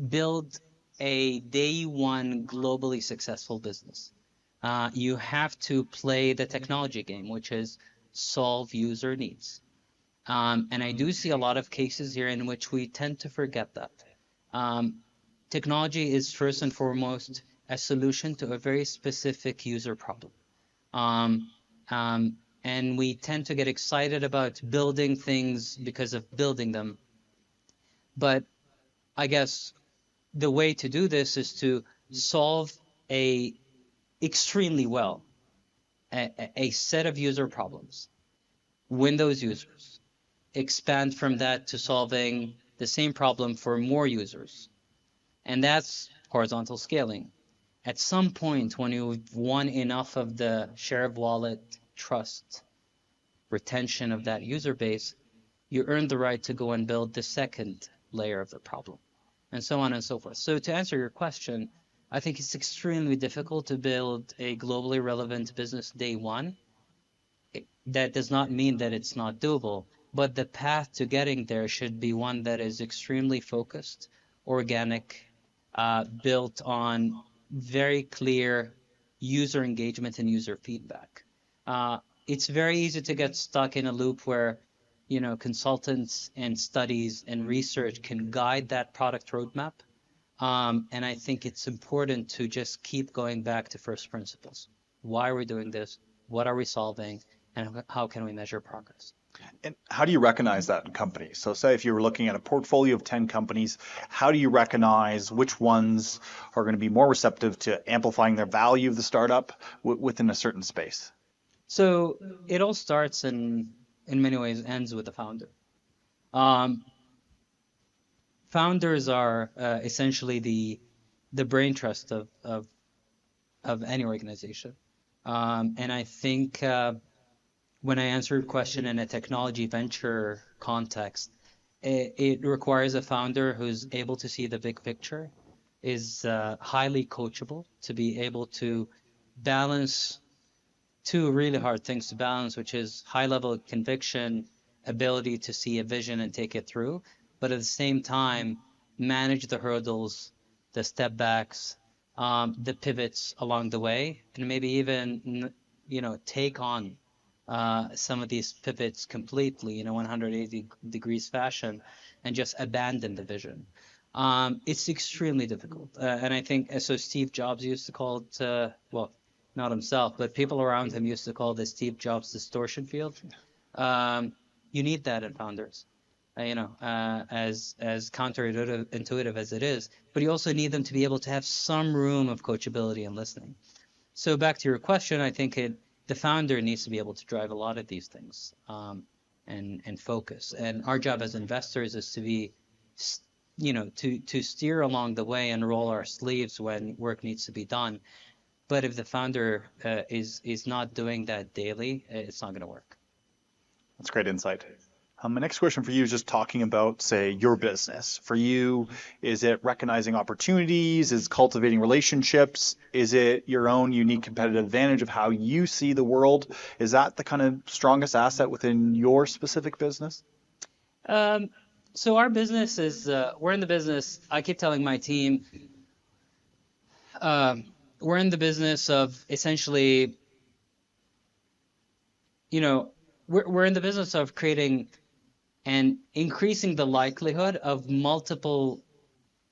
build a day one globally successful business. You have to play the technology game, which is solve user needs. And I do see a lot of cases here in which we tend to forget that. Technology is first and foremost a solution to a very specific user problem. And we tend to get excited about building things because of building them. But I guess the way to do this is to solve extremely well a set of user problems, win those users, expand from that to solving the same problem for more users. And that's horizontal scaling. At some point, when you've won enough of the share of wallet, trust, retention of that user base, you earn the right to go and build the second layer of the problem, and so on and so forth. So to answer your question, I think it's extremely difficult to build a globally relevant business day one. That does not mean that it's not doable, but the path to getting there should be one that is extremely focused, organic, built on very clear user engagement and user feedback. It's very easy to get stuck in a loop where, consultants and studies and research can guide that product roadmap. And I think it's important to just keep going back to first principles. Why are we doing this? What are we solving? And how can we measure progress? And how do you recognize that in companies? So say if you were looking at a portfolio of 10 companies, how do you recognize which ones are going to be more receptive to amplifying their value of the startup within a certain space? So it all starts in many ways ends with the founder. Founders are essentially the brain trust of any organization. And I think when I answer your question in a technology venture context, it requires a founder who's able to see the big picture, is highly coachable, to be able to balance two really hard things to balance, which is high level of conviction, ability to see a vision and take it through, but at the same time, manage the hurdles, the step backs, the pivots along the way, and maybe even, take on some of these pivots completely, 180 degrees fashion, and just abandon the vision. It's extremely difficult. And I think, so Steve Jobs used to call it, well, not himself, but people around him used to call this Steve Jobs distortion field. You need that in founders, as counterintuitive as it is, but you also need them to be able to have some room of coachability and listening. So back to your question, I think the founder needs to be able to drive a lot of these things and focus. And our job as investors is to be, to steer along the way and roll our sleeves when work needs to be done. But if the founder is not doing that daily, it's not going to work. That's great insight. My next question for you is just talking about, say, your business. For you, is it recognizing opportunities? Is it cultivating relationships? Is it your own unique competitive advantage of how you see the world? Is that the kind of strongest asset within your specific business? So our business is, we're in the business, I keep telling my team, we're in the business of essentially, we're in the business of creating and increasing the likelihood of multiple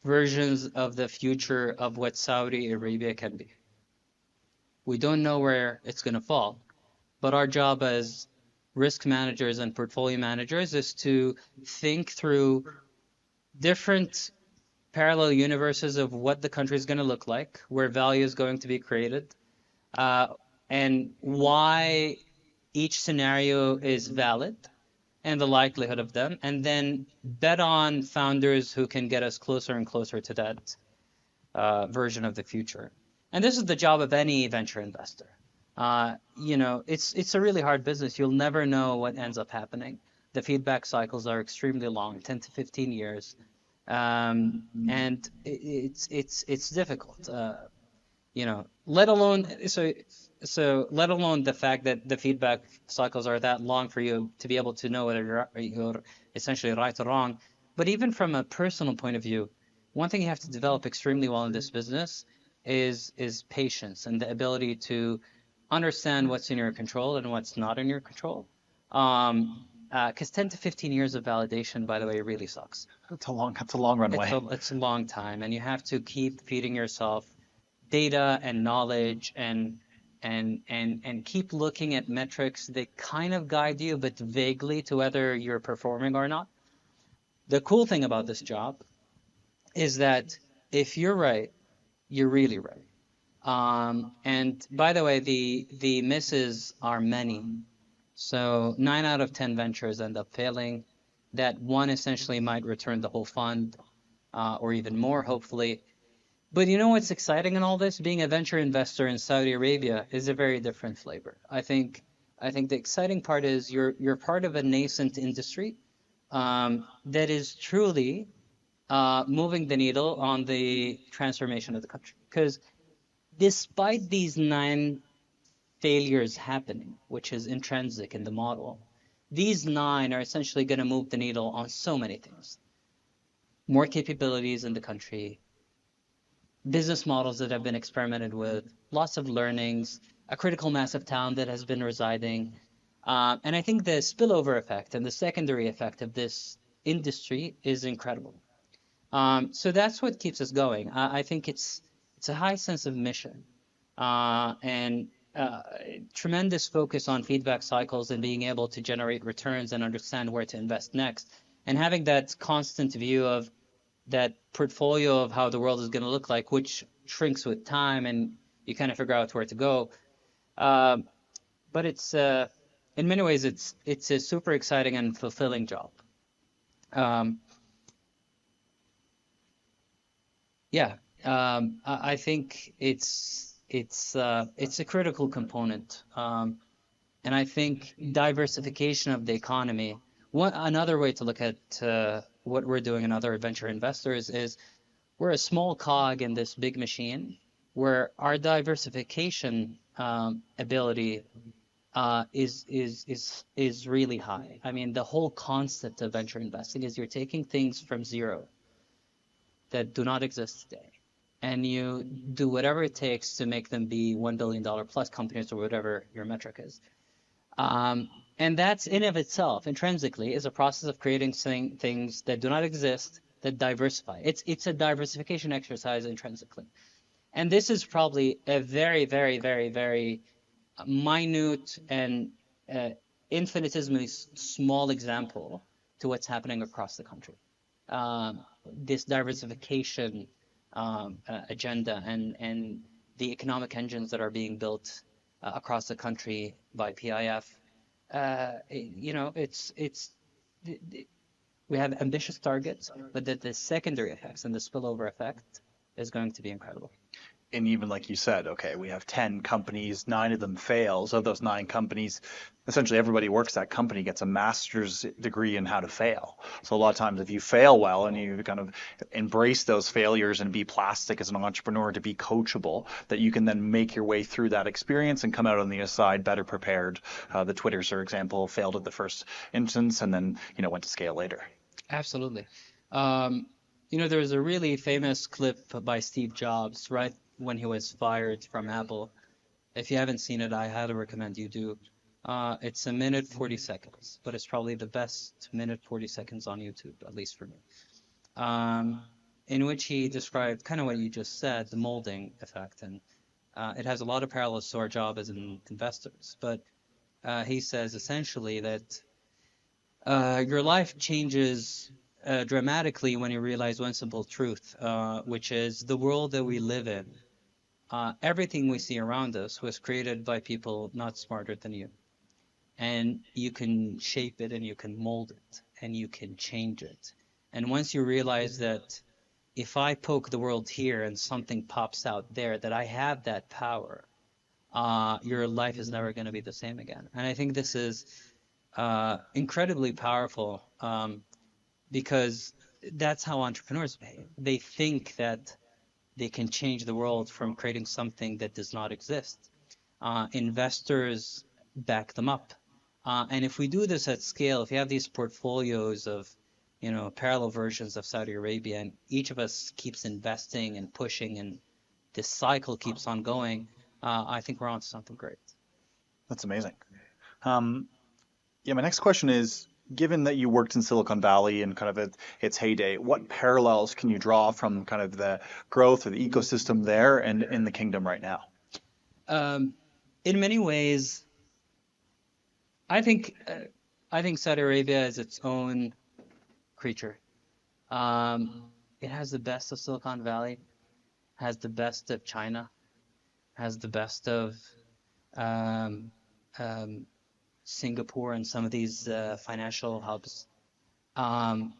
versions of the future of what Saudi Arabia can be. We don't know where it's going to fall, but our job as risk managers and portfolio managers is to think through different parallel universes of what the country is going to look like, where value is going to be created, and why each scenario is valid and the likelihood of them, and then bet on founders who can get us closer and closer to that version of the future. And this is the job of any venture investor. It's a really hard business. You'll never know what ends up happening. The feedback cycles are extremely long, 10 to 15 years. And it's difficult, let alone let alone the fact that the feedback cycles are that long for you to be able to know whether you're essentially right or wrong. But even from a personal point of view, one thing you have to develop extremely well in this business is patience and the ability to understand what's in your control and what's not in your control, Because 10 to 15 years of validation, by the way, really sucks. That's a long runway. It's a long time, and you have to keep feeding yourself data and knowledge and keep looking at metrics that kind of guide you, but vaguely to whether you're performing or not. The cool thing about this job is that if you're right, you're really right. And by the way, the misses are many. So 9 out of 10 ventures end up failing. That one essentially might return the whole fund, or even more, hopefully. But you know what's exciting in all this? Being a venture investor in Saudi Arabia is a very different flavor. I think the exciting part is you're part of a nascent industry that is truly moving the needle on the transformation of the country. Because despite these 9 failures happening, which is intrinsic in the model, these 9 are essentially going to move the needle on so many things. More capabilities in the country, business models that have been experimented with, lots of learnings, a critical mass of talent that has been residing. And I think the spillover effect and the secondary effect of this industry is incredible. So that's what keeps us going. I think it's a high sense of mission and tremendous focus on feedback cycles and being able to generate returns and understand where to invest next. And having that constant view of that portfolio of how the world is going to look like, which shrinks with time and you kind of figure out where to go. But it's, in many ways, it's a super exciting and fulfilling job. I think it's a critical component. And I think diversification of the economy, another way to look at what we're doing in other venture investors is we're a small cog in this big machine where our diversification ability is really high. I mean, the whole concept of venture investing is you're taking things from zero that do not exist today, and you do whatever it takes to make them be $1 billion plus companies or whatever your metric is. And that's in of itself, intrinsically, is a process of creating things that do not exist, that diversify. It's a diversification exercise intrinsically. And this is probably a very, very, very, very minute and infinitesimally small example to what's happening across the country. This diversification agenda and the economic engines that are being built across the country by PIF. We have ambitious targets, but that the secondary effects and the spillover effect is going to be incredible. And even like you said, okay, we have 10 companies, 9 of them fail. So those 9 companies, essentially everybody who works that company gets a master's degree in how to fail. So a lot of times if you fail well and you kind of embrace those failures and be plastic as an entrepreneur to be coachable, that you can then make your way through that experience and come out on the other side better prepared. The Twitters, for example, failed at the first instance and then, went to scale later. Absolutely. There's a really famous clip by Steve Jobs, right when he was fired from Apple. If you haven't seen it, I highly recommend you do. It's 1 minute 40 seconds, but it's probably the best 1 minute 40 seconds on YouTube, at least for me. In which he described kind of what you just said, the molding effect, and it has a lot of parallels to our job as investors. But he says essentially that your life changes dramatically when you realize one simple truth, which is the world that we live in. Everything we see around us was created by people not smarter than you. And you can shape it and you can mold it and you can change it. And once you realize that if I poke the world here and something pops out there, that I have that power, your life is never going to be the same again. And I think this is incredibly powerful because that's how entrepreneurs behave. They think that they can change the world from creating something that does not exist. Investors back them up. And if we do this at scale, if you have these portfolios of, parallel versions of Saudi Arabia, and each of us keeps investing and pushing, and this cycle keeps on going, I think we're on to something great. That's amazing. Yeah, my next question is, given that you worked in Silicon Valley and kind of its heyday, what parallels can you draw from kind of the growth or the ecosystem there and in the kingdom right now? In many ways, I think Saudi Arabia is its own creature. It has the best of Silicon Valley, has the best of China, has the best of um, um, Singapore and some of these financial hubs. Um,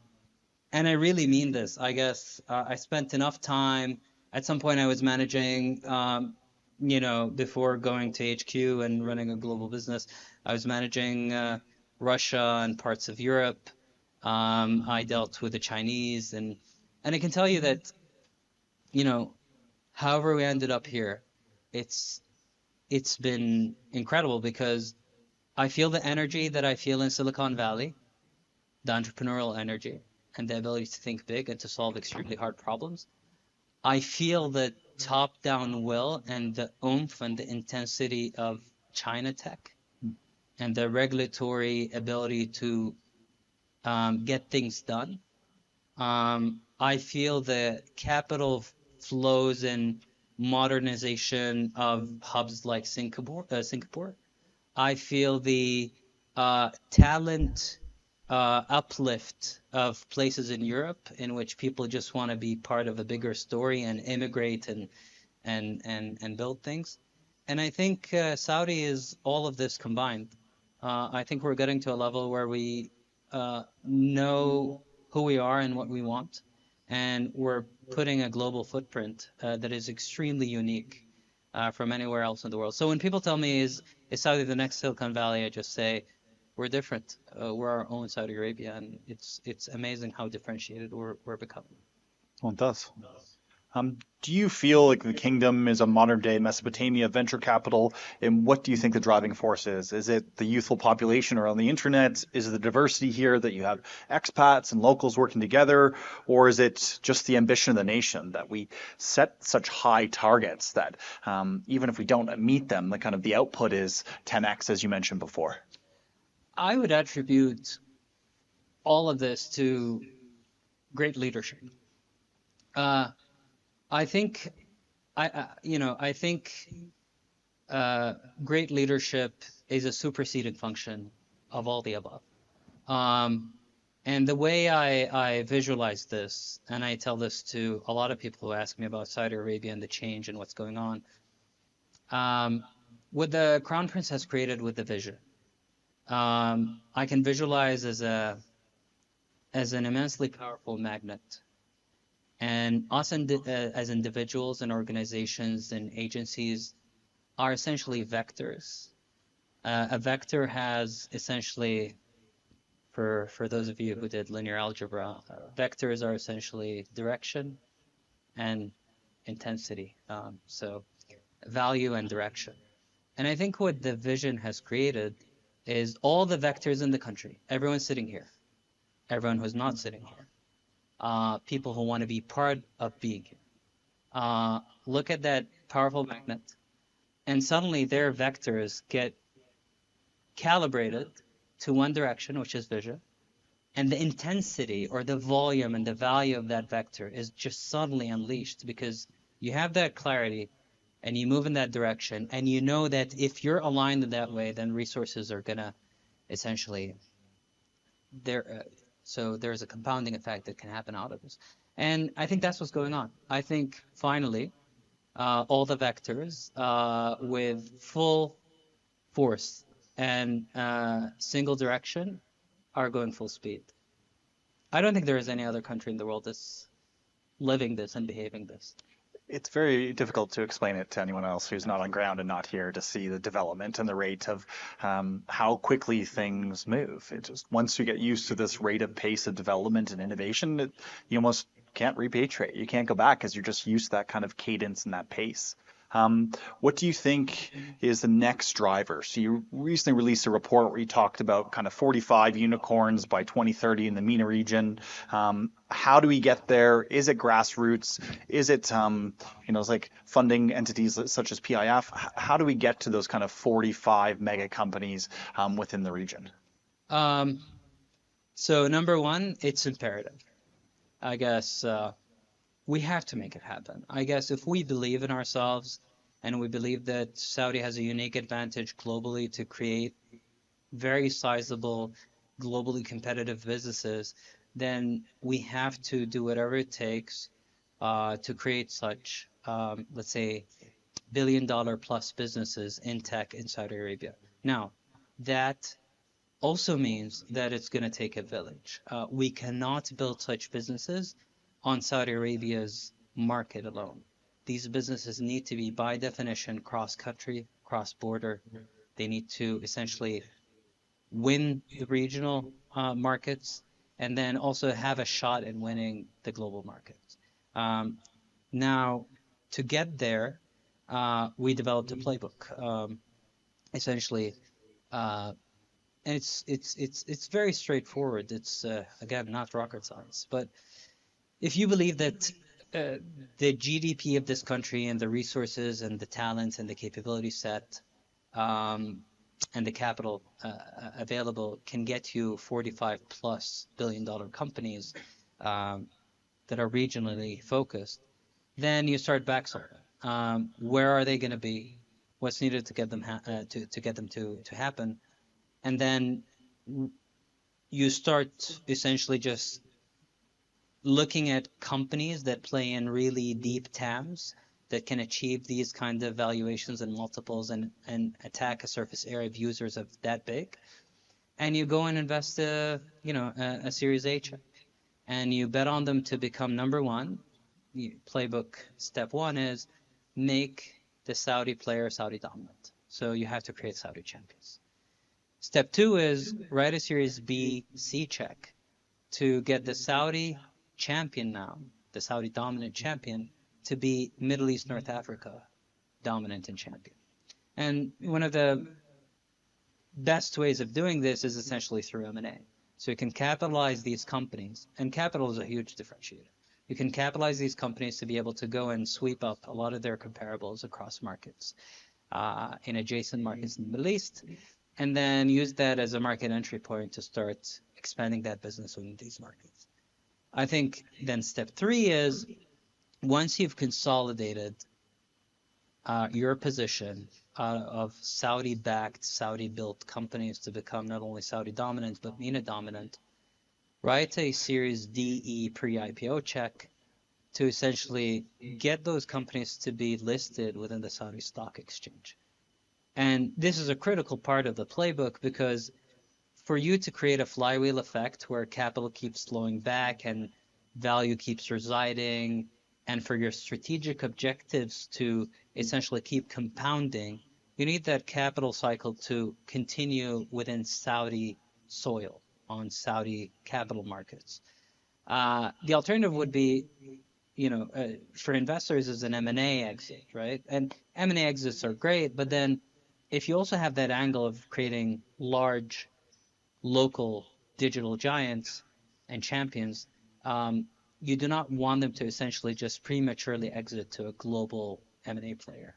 and I really mean this. I guess I spent enough time. At some point, I was managing, before going to HQ and running a global business, I was managing Russia and parts of Europe. I dealt with the Chinese, and I can tell you that, however we ended up here, it's been incredible because I feel the energy that I feel in Silicon Valley, the entrepreneurial energy and the ability to think big and to solve extremely hard problems. I feel the top-down will and the oomph and the intensity of China tech and the regulatory ability to get things done. I feel the capital flows and modernization of hubs like Singapore. I feel the talent uplift of places in Europe in which people just want to be part of a bigger story and immigrate and build things. And I think Saudi is all of this combined. I think we're getting to a level where we know who we are and what we want, and we're putting a global footprint that is extremely unique from anywhere else in the world. So when people tell me, is Saudi the next Silicon Valley, I just say, we're different. We're our own Saudi Arabia, and it's amazing how differentiated we're becoming. Well, it does. Do you feel like the kingdom is a modern day Mesopotamia venture capital? And what do you think the driving force is? Is it the youthful population around the internet? Is it the diversity here that you have expats and locals working together? Or is it just the ambition of the nation that we set such high targets that even if we don't meet them, the kind of the output is 10x, as you mentioned before? I would attribute all of this to great leadership. I think great leadership is a superseding function of all the above. And the way I visualize this, and I tell this to a lot of people who ask me about Saudi Arabia and the change and what's going on, what the Crown Prince has created with the vision, I can visualize as an immensely powerful magnet. And us as individuals and organizations and agencies are essentially vectors. A vector has essentially, for those of you who did linear algebra, vectors are essentially direction and intensity. So value and direction. And I think what the vision has created is all the vectors in the country. Everyone sitting here, everyone who's not sitting here. People who want to be part of being here. Look at that powerful magnet, and suddenly their vectors get calibrated to one direction, which is vision, and the intensity or the volume and the value of that vector is just suddenly unleashed because you have that clarity and you move in that direction, and you know that if you're aligned in that way, then resources are gonna essentially so there's a compounding effect that can happen out of this. And I think that's what's going on. I think finally, all the vectors with full force and single direction are going full speed. I don't think there is any other country in the world that's living this and behaving this. It's very difficult to explain it to anyone else who's not on ground and not here to see the development and the rate of how quickly things move. It just once you get used to this rate of pace of development and innovation, you almost can't repatriate. You can't go back because you're just used to that kind of cadence and that pace. What do you think is the next driver? So you recently released a report where you talked about kind of 45 unicorns by 2030 in the MENA region. How do we get there? Is it grassroots? Is it, it's like funding entities such as PIF? How do we get to those kind of 45 mega companies within the region? So number one, it's imperative. I guess we have to make it happen. I guess if we believe in ourselves and we believe that Saudi has a unique advantage globally to create very sizable, globally competitive businesses, then we have to do whatever it takes to create such, let's say, billion-dollar plus businesses in tech in Saudi Arabia. Now, that also means that it's going to take a village. We cannot build such businesses on Saudi Arabia's market alone. These businesses need to be, by definition, cross-country, cross-border. They need to essentially win the regional markets and then also have a shot in winning the global markets. Now, to get there, we developed a playbook, essentially, and it's very straightforward. It's again not rocket science, but if you believe that the GDP of this country and the resources and the talents and the capability set and the capital available can get you 45 plus billion-dollar companies that are regionally focused, then you start backsolving. Where are they going to be? What's needed to get them to happen? And then you start essentially just looking at companies that play in really deep TAMs that can achieve these kind of valuations and multiples and attack a surface area of users of that big. And you go and invest a Series A check. And you bet on them to become number one. Playbook step one is make the Saudi player Saudi dominant. So you have to create Saudi champions. Step two is write a Series B, C check to get the Saudi champion now, the Saudi dominant champion, to be Middle East, North Africa dominant and champion. And one of the best ways of doing this is essentially through M&A. So you can capitalize these companies, and capital is a huge differentiator. You can capitalize these companies to be able to go and sweep up a lot of their comparables across markets, in adjacent markets in the Middle East, and then use that as a market entry point to start expanding that business within these markets. I think then step three is once you've consolidated your position of Saudi-backed, Saudi-built companies to become not only Saudi dominant, but MENA dominant, write a Series DE pre-IPO check to essentially get those companies to be listed within the Saudi Stock Exchange. And this is a critical part of the playbook because for you to create a flywheel effect where capital keeps flowing back and value keeps residing, and for your strategic objectives to essentially keep compounding, you need that capital cycle to continue within Saudi soil, on Saudi capital markets. The alternative would be, for investors is an M&A exit, right? And M&A exits are great, but then if you also have that angle of creating large local digital giants and champions, you do not want them to essentially just prematurely exit to a global M&A player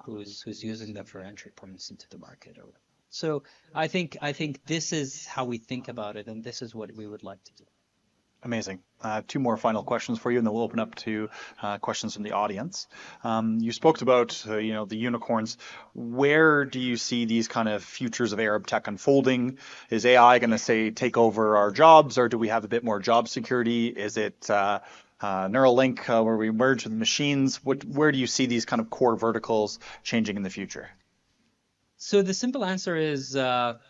who's using them for entry points into the market or whatever. So I think this is how we think about it, and this is what we would like to do. Amazing. Two more final questions for you, and then we'll open up to questions from the audience. You spoke about the unicorns. Where do you see these kind of futures of Arab tech unfolding? Is AI going to take over our jobs, or do we have a bit more job security? Is it Neuralink where we merge with machines? Where do you see these kind of core verticals changing in the future? So the simple answer is no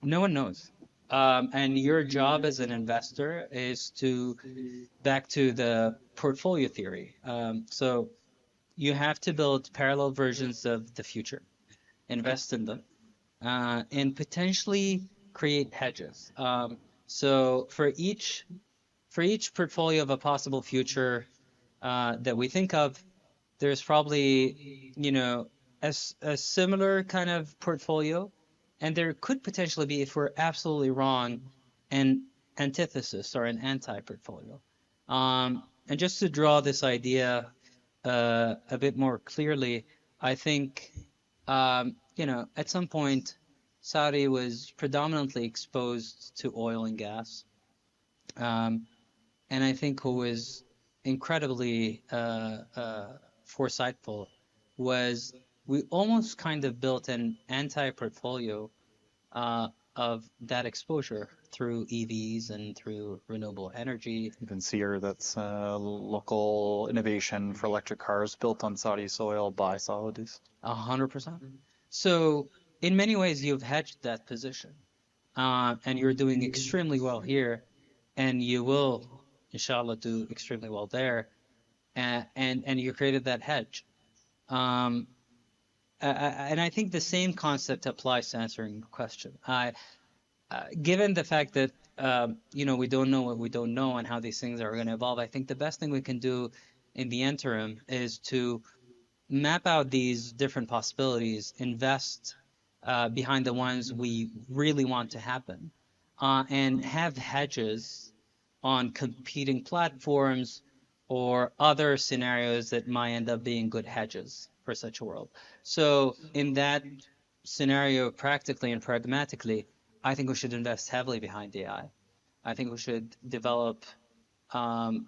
one knows. And your job as an investor is back to the portfolio theory. So you have to build parallel versions of the future, invest in them, and potentially create hedges. So for each portfolio of a possible future that we think of, there's probably a similar kind of portfolio. And there could potentially be, if we're absolutely wrong, an antithesis or an anti-portfolio. And just to draw this idea a bit more clearly, I think, at some point, Saudi was predominantly exposed to oil and gas. And I think who was incredibly foresightful was we almost kind of built an anti-portfolio of that exposure through EVs and through renewable energy. Even Sear, that's local innovation for electric cars built on Saudi soil by Saudis. 100%. So in many ways, you've hedged that position, and you're doing extremely well here, and you will, inshallah, do extremely well there, and you created that hedge. And I think the same concept applies to answering your question. Given the fact that we don't know what we don't know and how these things are going to evolve, I think the best thing we can do in the interim is to map out these different possibilities, invest behind the ones we really want to happen, and have hedges on competing platforms or other scenarios that might end up being good hedges for such a world. So in that scenario, practically and pragmatically, I think we should invest heavily behind AI. I think we should develop an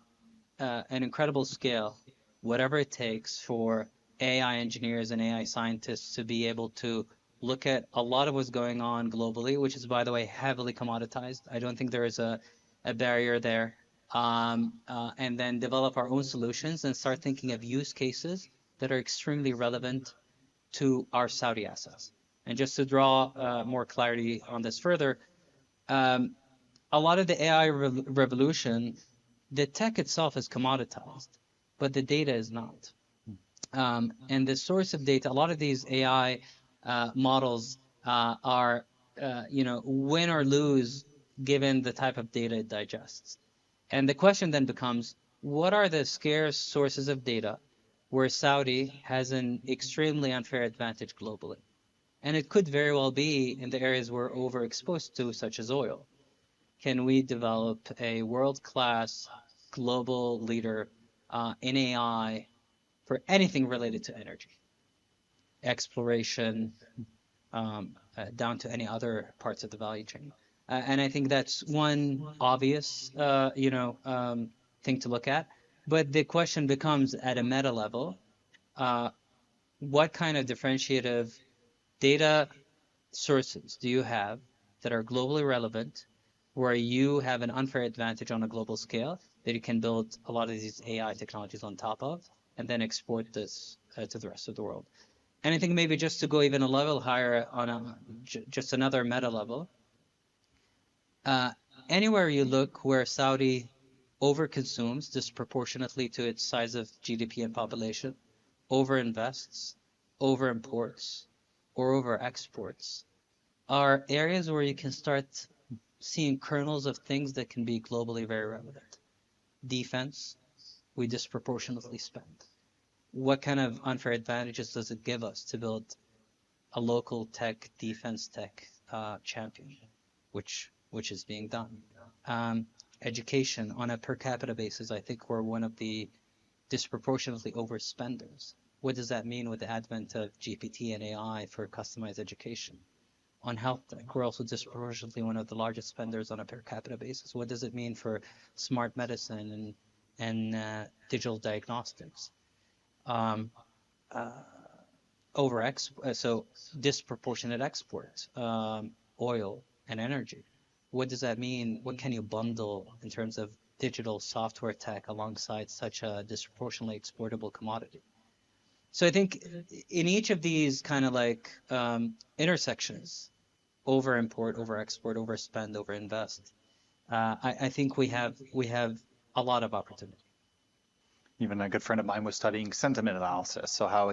incredible scale, whatever it takes for AI engineers and AI scientists to be able to look at a lot of what's going on globally, which is, by the way, heavily commoditized. I don't think there is a barrier there. And then develop our own solutions and start thinking of use cases that are extremely relevant to our Saudi assets. And just to draw more clarity on this further, a lot of the AI revolution, the tech itself is commoditized, but the data is not. And the source of data, a lot of these AI models are, win or lose given the type of data it digests. And the question then becomes, what are the scarce sources of data where Saudi has an extremely unfair advantage globally? And it could very well be in the areas we're overexposed to, such as oil. Can we develop a world-class global leader in AI for anything related to energy, exploration, down to any other parts of the value chain? And I think that's one obvious, thing to look at. But the question becomes, at a meta level, what kind of differentiative data sources do you have that are globally relevant, where you have an unfair advantage on a global scale that you can build a lot of these AI technologies on top of, and then export this to the rest of the world? And I think maybe just to go even a level higher on just another meta level, anywhere you look where Saudi overconsumes disproportionately to its size of GDP and population, overinvests, overimports, or over-exports, are areas where you can start seeing kernels of things that can be globally very relevant. Defense, we disproportionately spend. What kind of unfair advantages does it give us to build a local tech, defense tech champion, which is being done? Education on a per capita basis, I think we're one of the disproportionately overspenders. What does that mean with the advent of GPT and AI for customized education? On health tech, we're also disproportionately one of the largest spenders on a per capita basis. What does it mean for smart medicine and digital diagnostics? So disproportionate export, oil and energy. What does that mean? What can you bundle in terms of digital software tech alongside such a disproportionately exportable commodity? So I think in each of these kind of like intersections, over-import, over-export, overspend, over-invest, I think we have a lot of opportunity. Even a good friend of mine was studying sentiment analysis, so how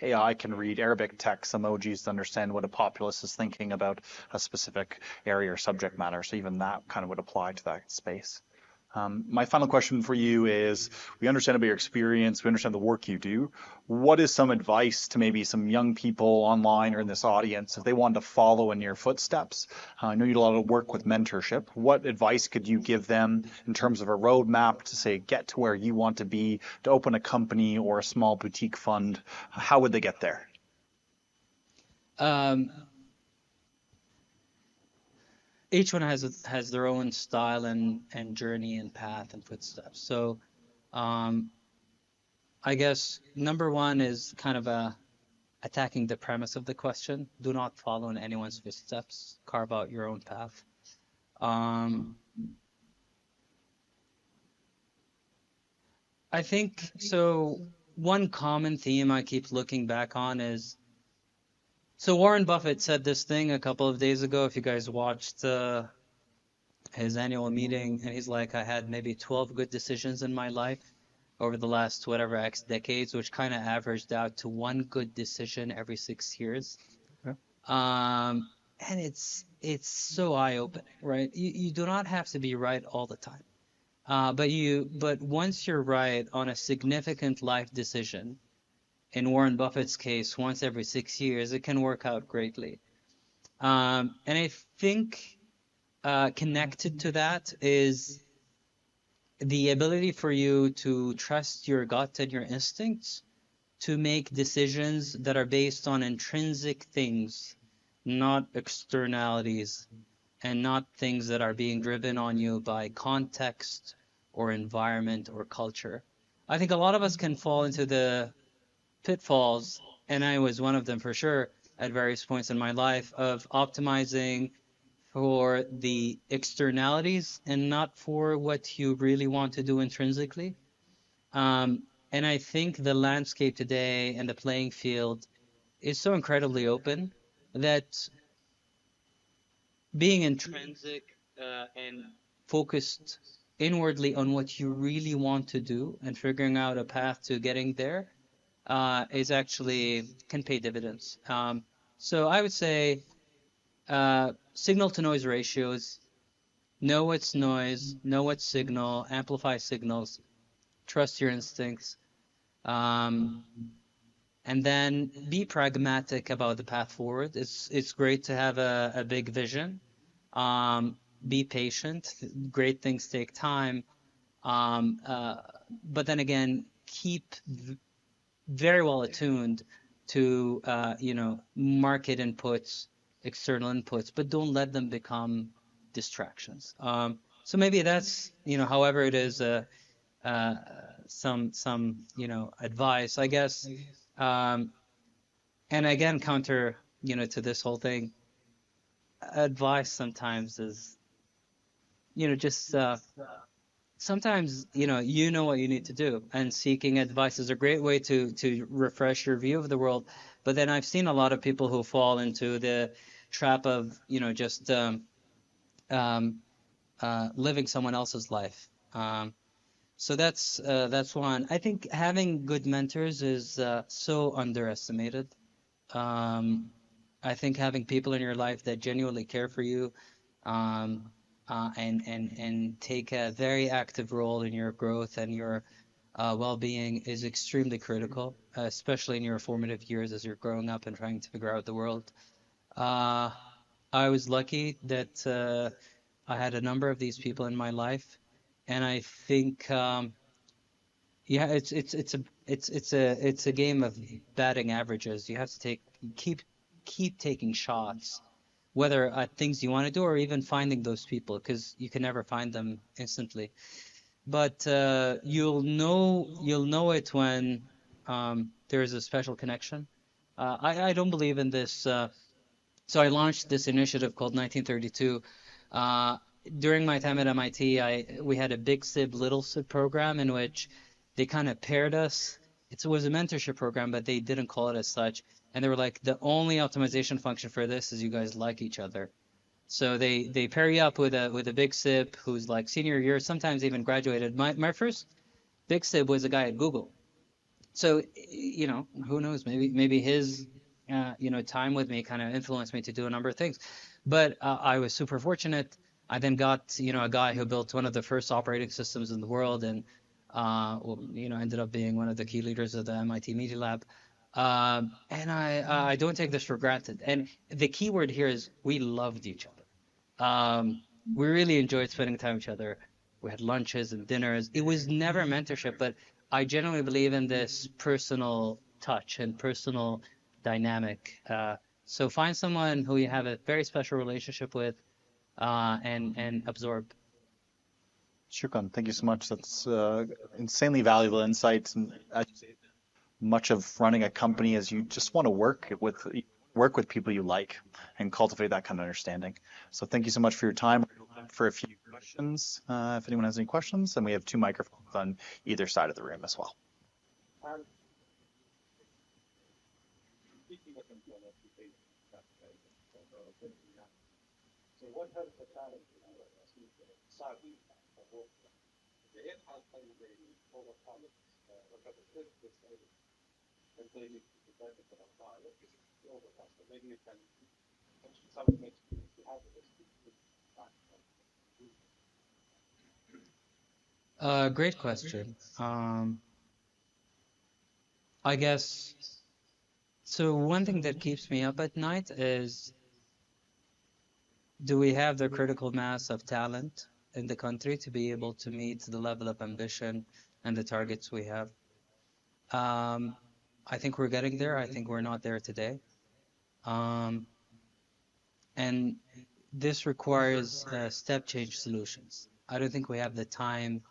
AI can read Arabic text emojis to understand what a populace is thinking about a specific area or subject matter. So even that kind of would apply to that space. My final question for you is, we understand about your experience, we understand the work you do. What is some advice to maybe some young people online or in this audience, if they want to follow in your footsteps? I know you do a lot of work with mentorship. What advice could you give them in terms of a roadmap to say, get to where you want to be, to open a company or a small boutique fund? How would they get there? each one has their own style and journey and path and footsteps. So I guess number one is kind of attacking the premise of the question. Do not follow in anyone's footsteps. Carve out your own path. I think so. One common theme I keep looking back on is, so Warren Buffett said this thing a couple of days ago, if you guys watched his annual meeting, and he's like, I had maybe 12 good decisions in my life over the last whatever X decades, which kind of averaged out to one good decision every 6 years. Yeah. And it's so eye-opening, right? You do not have to be right all the time. But once you're right on a significant life decision, in Warren Buffett's case, once every 6 years, it can work out greatly. And I think connected to that is the ability for you to trust your gut and your instincts to make decisions that are based on intrinsic things, not externalities, and not things that are being driven on you by context or environment or culture. I think a lot of us can fall into the pitfalls, and I was one of them for sure at various points in my life, of optimizing for the externalities and not for what you really want to do intrinsically. And I think the landscape today and the playing field is so incredibly open that being intrinsic and focused inwardly on what you really want to do and figuring out a path to getting there is actually can pay dividends. So I would say signal to noise ratios, know what's noise, know what's signal, amplify signals, trust your instincts, and then be pragmatic about the path forward. It's great to have a big vision. Be patient. Great things take time. But then again, keep very well attuned to market inputs, external inputs, but don't let them become distractions. So maybe that's however it is some advice, I guess. And again, counter to this whole thing, advice sometimes is just sometimes you know what you need to do, and seeking advice is a great way to refresh your view of the world. But then I've seen a lot of people who fall into the trap of just living someone else's life. So that's one. I think having good mentors is so underestimated. I think having people in your life that genuinely care for you and take a very active role in your growth and your well-being is extremely critical, especially in your formative years as you're growing up and trying to figure out the world. I was lucky that I had a number of these people in my life, and I think it's a game of batting averages. You have to keep taking shots, whether at things you want to do or even finding those people, because you can never find them instantly. But you'll know it when there is a special connection. I don't believe in this. So I launched this initiative called 1932. During my time at MIT, we had a big SIB, little SIB program in which they kind of paired us. It was a mentorship program, but they didn't call it as such. And they were like, the only optimization function for this is you guys like each other. So they pair you up with a big SIB who's like senior year, sometimes even graduated. My first big SIB was a guy at Google. So who knows? Maybe his time with me kind of influenced me to do a number of things. But I was super fortunate. I then got a guy who built one of the first operating systems in the world, and ended up being one of the key leaders of the MIT Media Lab. And I don't take this for granted. And the key word here is we loved each other. We really enjoyed spending time with each other. We had lunches and dinners. It was never mentorship, but I genuinely believe in this personal touch and personal dynamic. So find someone who you have a very special relationship with, and absorb. Shukran. Thank you so much. That's insanely valuable insights. And as you say, much of running a company is you just want to work with people you like and cultivate that kind of understanding. So thank you so much for your time. For a few questions, if anyone has any questions, and we have 2 microphones on either side of the room as well. Great question. I guess, so one thing that keeps me up at night is, do we have the critical mass of talent in the country to be able to meet the level of ambition and the targets we have? I think we're getting there. I think we're not there today. And this requires step change solutions. I don't think we have the time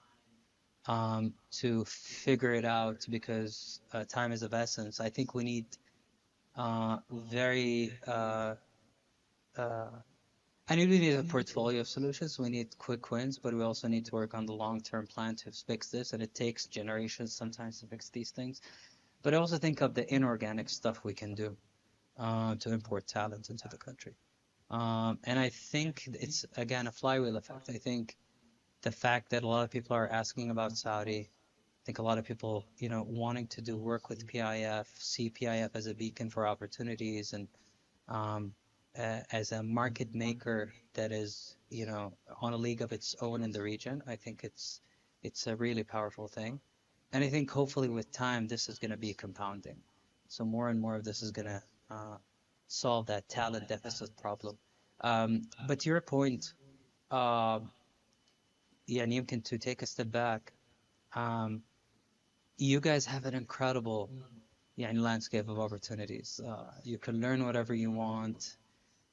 to figure it out because time is of essence. I think we need I think we need a portfolio of solutions. We need quick wins, but we also need to work on the long-term plan to fix this, and it takes generations sometimes to fix these things. But I also think of the inorganic stuff we can do to import talent into the country. And I think it's, again, a flywheel effect. I think the fact that a lot of people are asking about Saudi, I think a lot of people, wanting to do work with PIF, see PIF as a beacon for opportunities and as a market maker that is, on a league of its own in the region. I think it's a really powerful thing. And I think hopefully with time, this is going to be compounding. So more and more of this is going to solve that talent deficit problem. But to your point, and Yumkin, to take a step back, you guys have an incredible landscape of opportunities. You can learn whatever you want.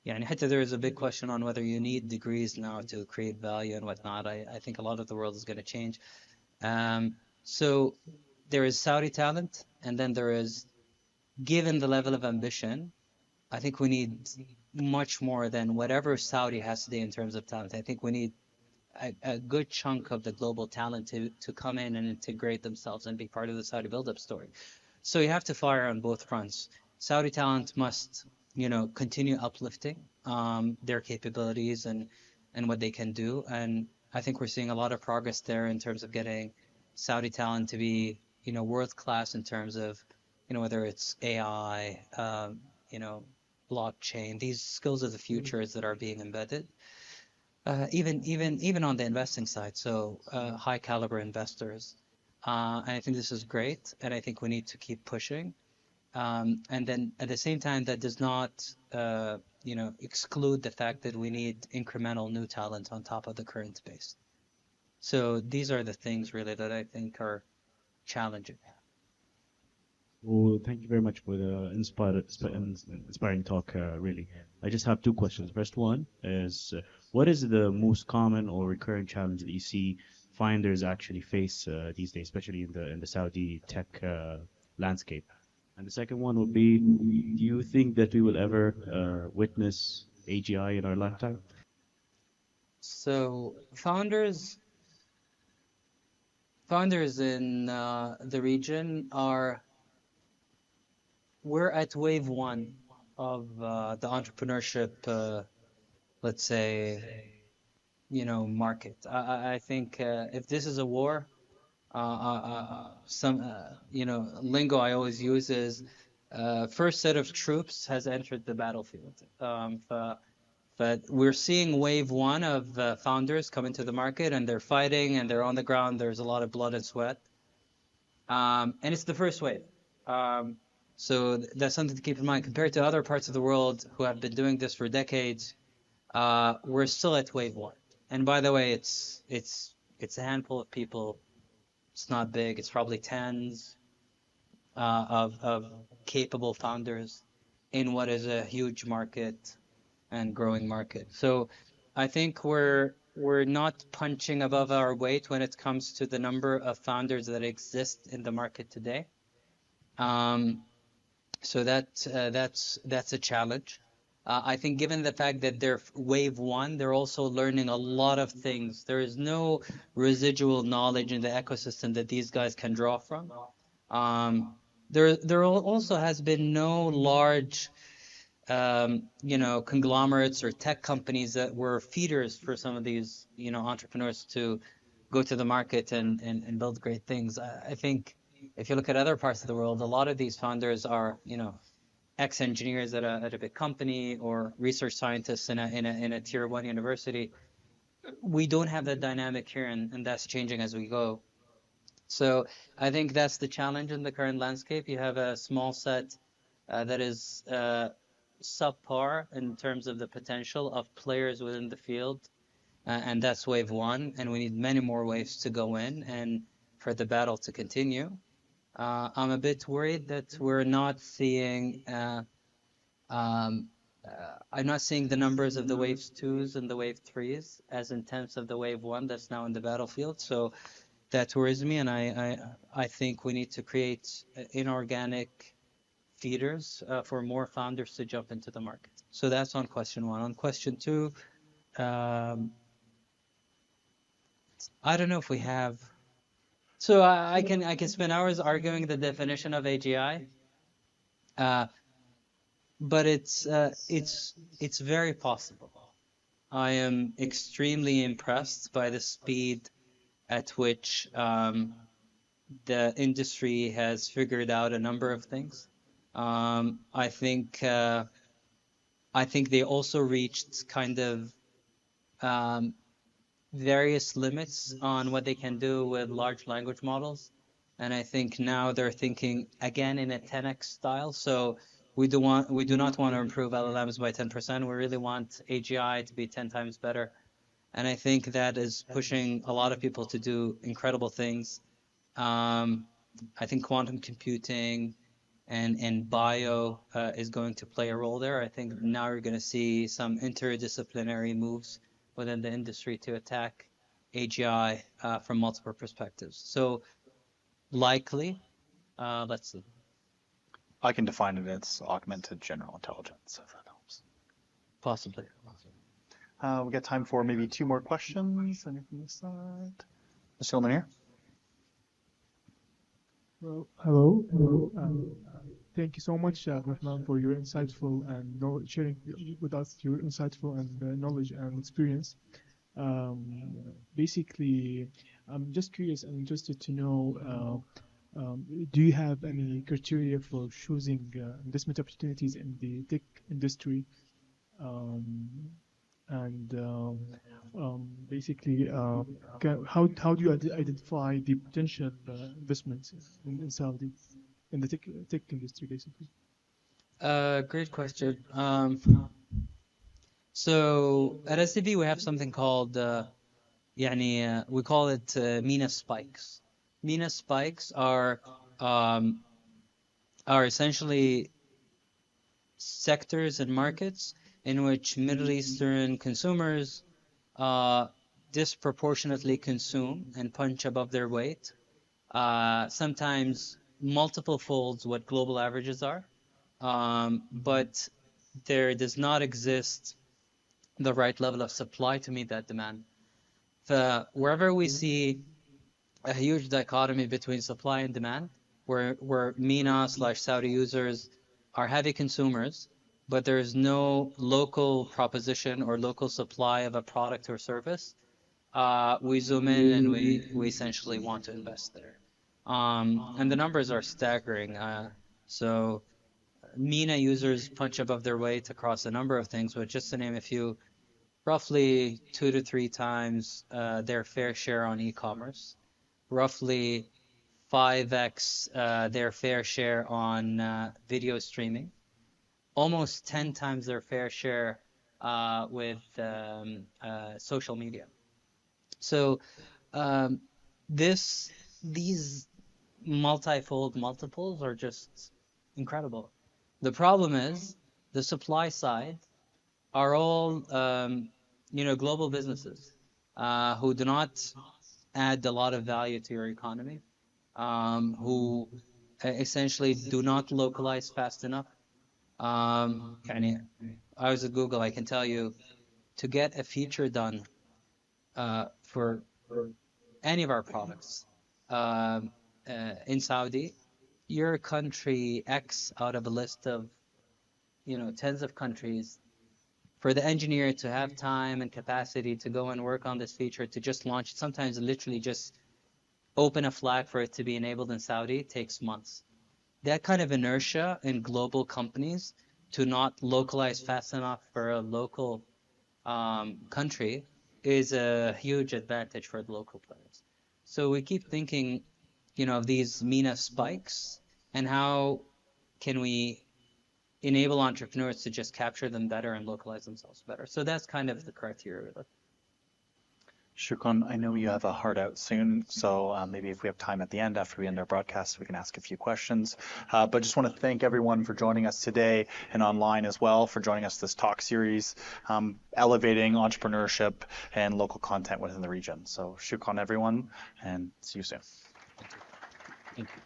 There is a big question on whether you need degrees now to create value and whatnot. I think a lot of the world is going to change. So there is Saudi talent, and then there is, given the level of ambition, I think we need much more than whatever Saudi has today in terms of talent. I think we need a good chunk of the global talent to come in and integrate themselves and be part of the Saudi build-up story. So you have to fire on both fronts. Saudi talent must, continue uplifting their capabilities and what they can do. And I think we're seeing a lot of progress there in terms of getting Saudi talent to be, world-class in terms of, whether it's AI, blockchain, these skills of the futures that are being embedded. Even on the investing side, so high caliber investors. And I think this is great, and I think we need to keep pushing. And then at the same time, that does not, exclude the fact that we need incremental new talent on top of the current base. So these are the things really that I think are challenging. Well, thank you very much for the inspiring talk, really. I just have 2 questions. First one is, what is the most common or recurring challenge that you see finders actually face these days, especially in the Saudi tech landscape? And the second one would be, do you think that we will ever witness AGI in our lifetime? So founders in the region we're at wave 1 of the entrepreneurship, let's say, market. I think if this is a war, some lingo I always use is first set of troops has entered the battlefield. But we're seeing wave 1 of founders come into the market, and they're fighting and they're on the ground. There's a lot of blood and sweat, and it's the first wave. So that's something to keep in mind. Compared to other parts of the world who have been doing this for decades, we're still at wave 1. And by the way, it's a handful of people. It's not big. It's probably tens of capable founders in what is a huge market and growing market. So I think we're not punching above our weight when it comes to the number of founders that exist in the market today. So that's a challenge. I think given the fact that they're wave one, they're also learning a lot of things. There is no residual knowledge in the ecosystem that these guys can draw from. There also has been no large, conglomerates or tech companies that were feeders for some of these, entrepreneurs to go to the market and build great things. I think if you look at other parts of the world, a lot of these founders are, ex-engineers at a big company or research scientists in a tier one university. We don't have that dynamic here, and that's changing as we go. So I think that's the challenge in the current landscape. You have a small set that is subpar in terms of the potential of players within the field, and that's wave one, and we need many more waves to go in and for the battle to continue. I'm a bit worried that we're not seeing, I'm not seeing the numbers of the waves twos and the wave threes as intense of the wave one that's now in the battlefield. So that worries me, and I think we need to create inorganic feeders for more founders to jump into the market. So that's on question one. On question two, I don't know if we have. So I can spend hours arguing the definition of AGI, but it's very possible. I am extremely impressed by the speed at which the industry has figured out a number of things. I think they also reached kind of various limits on what they can do with large language models, and I think now they're thinking again in a 10x style. So we do not want to improve LLMs by 10%. We really want AGI to be 10 times better, and I think that is pushing a lot of people to do incredible things. I think quantum computing and bio is going to play a role there. I think now you're going to see some interdisciplinary moves within the industry to attack AGI from multiple perspectives. So likely, let's see. I can define it as augmented general intelligence, if that helps. Possibly. We got time for maybe two more questions. Anything from this side? This gentleman here. Well, hello. Thank you so much, Rahman, for your insightful and sharing with us your insightful and knowledge and experience. Basically, I'm just curious and interested to know, do you have any criteria for choosing investment opportunities in the tech industry? Basically, how do you identify the potential investments in Saudi in the tech industry, basically? Great question. So at STV we have something called we call it MENA spikes. MENA spikes are essentially sectors and markets in which Middle Eastern consumers disproportionately consume and punch above their weight, sometimes multiple folds what global averages are, but there does not exist the right level of supply to meet that demand. Wherever we see a huge dichotomy between supply and demand, where MENA/Saudi users are heavy consumers, but there is no local proposition or local supply of a product or service, we zoom in and we essentially want to invest there. And the numbers are staggering. So MENA users punch above their weight across a number of things, but just to name a few, roughly 2 to 3 times their fair share on e-commerce, roughly 5x their fair share on video streaming, almost 10 times their fair share with social media. So these multifold multiples are just incredible. The problem is the supply side are all global businesses who do not add a lot of value to your economy, who essentially do not localize fast enough. يعني I was at Google, I can tell you, to get a feature done for any of our products in Saudi, your country X out of a list of tens of countries, for the engineer to have time and capacity to go and work on this feature, to just launch it, sometimes literally just open a flag for it to be enabled in Saudi takes months. That kind of inertia in global companies to not localize fast enough for a local country is a huge advantage for the local players. So we keep thinking, of these MENA spikes and how can we enable entrepreneurs to just capture them better and localize themselves better. So that's kind of the criteria. Shukran, I know you have a hard out soon, so maybe if we have time at the end after we end our broadcast, we can ask a few questions. But just want to thank everyone for joining us today and online as well for joining us this talk series, elevating entrepreneurship and local content within the region. So shukran everyone, and see you soon. Thank you.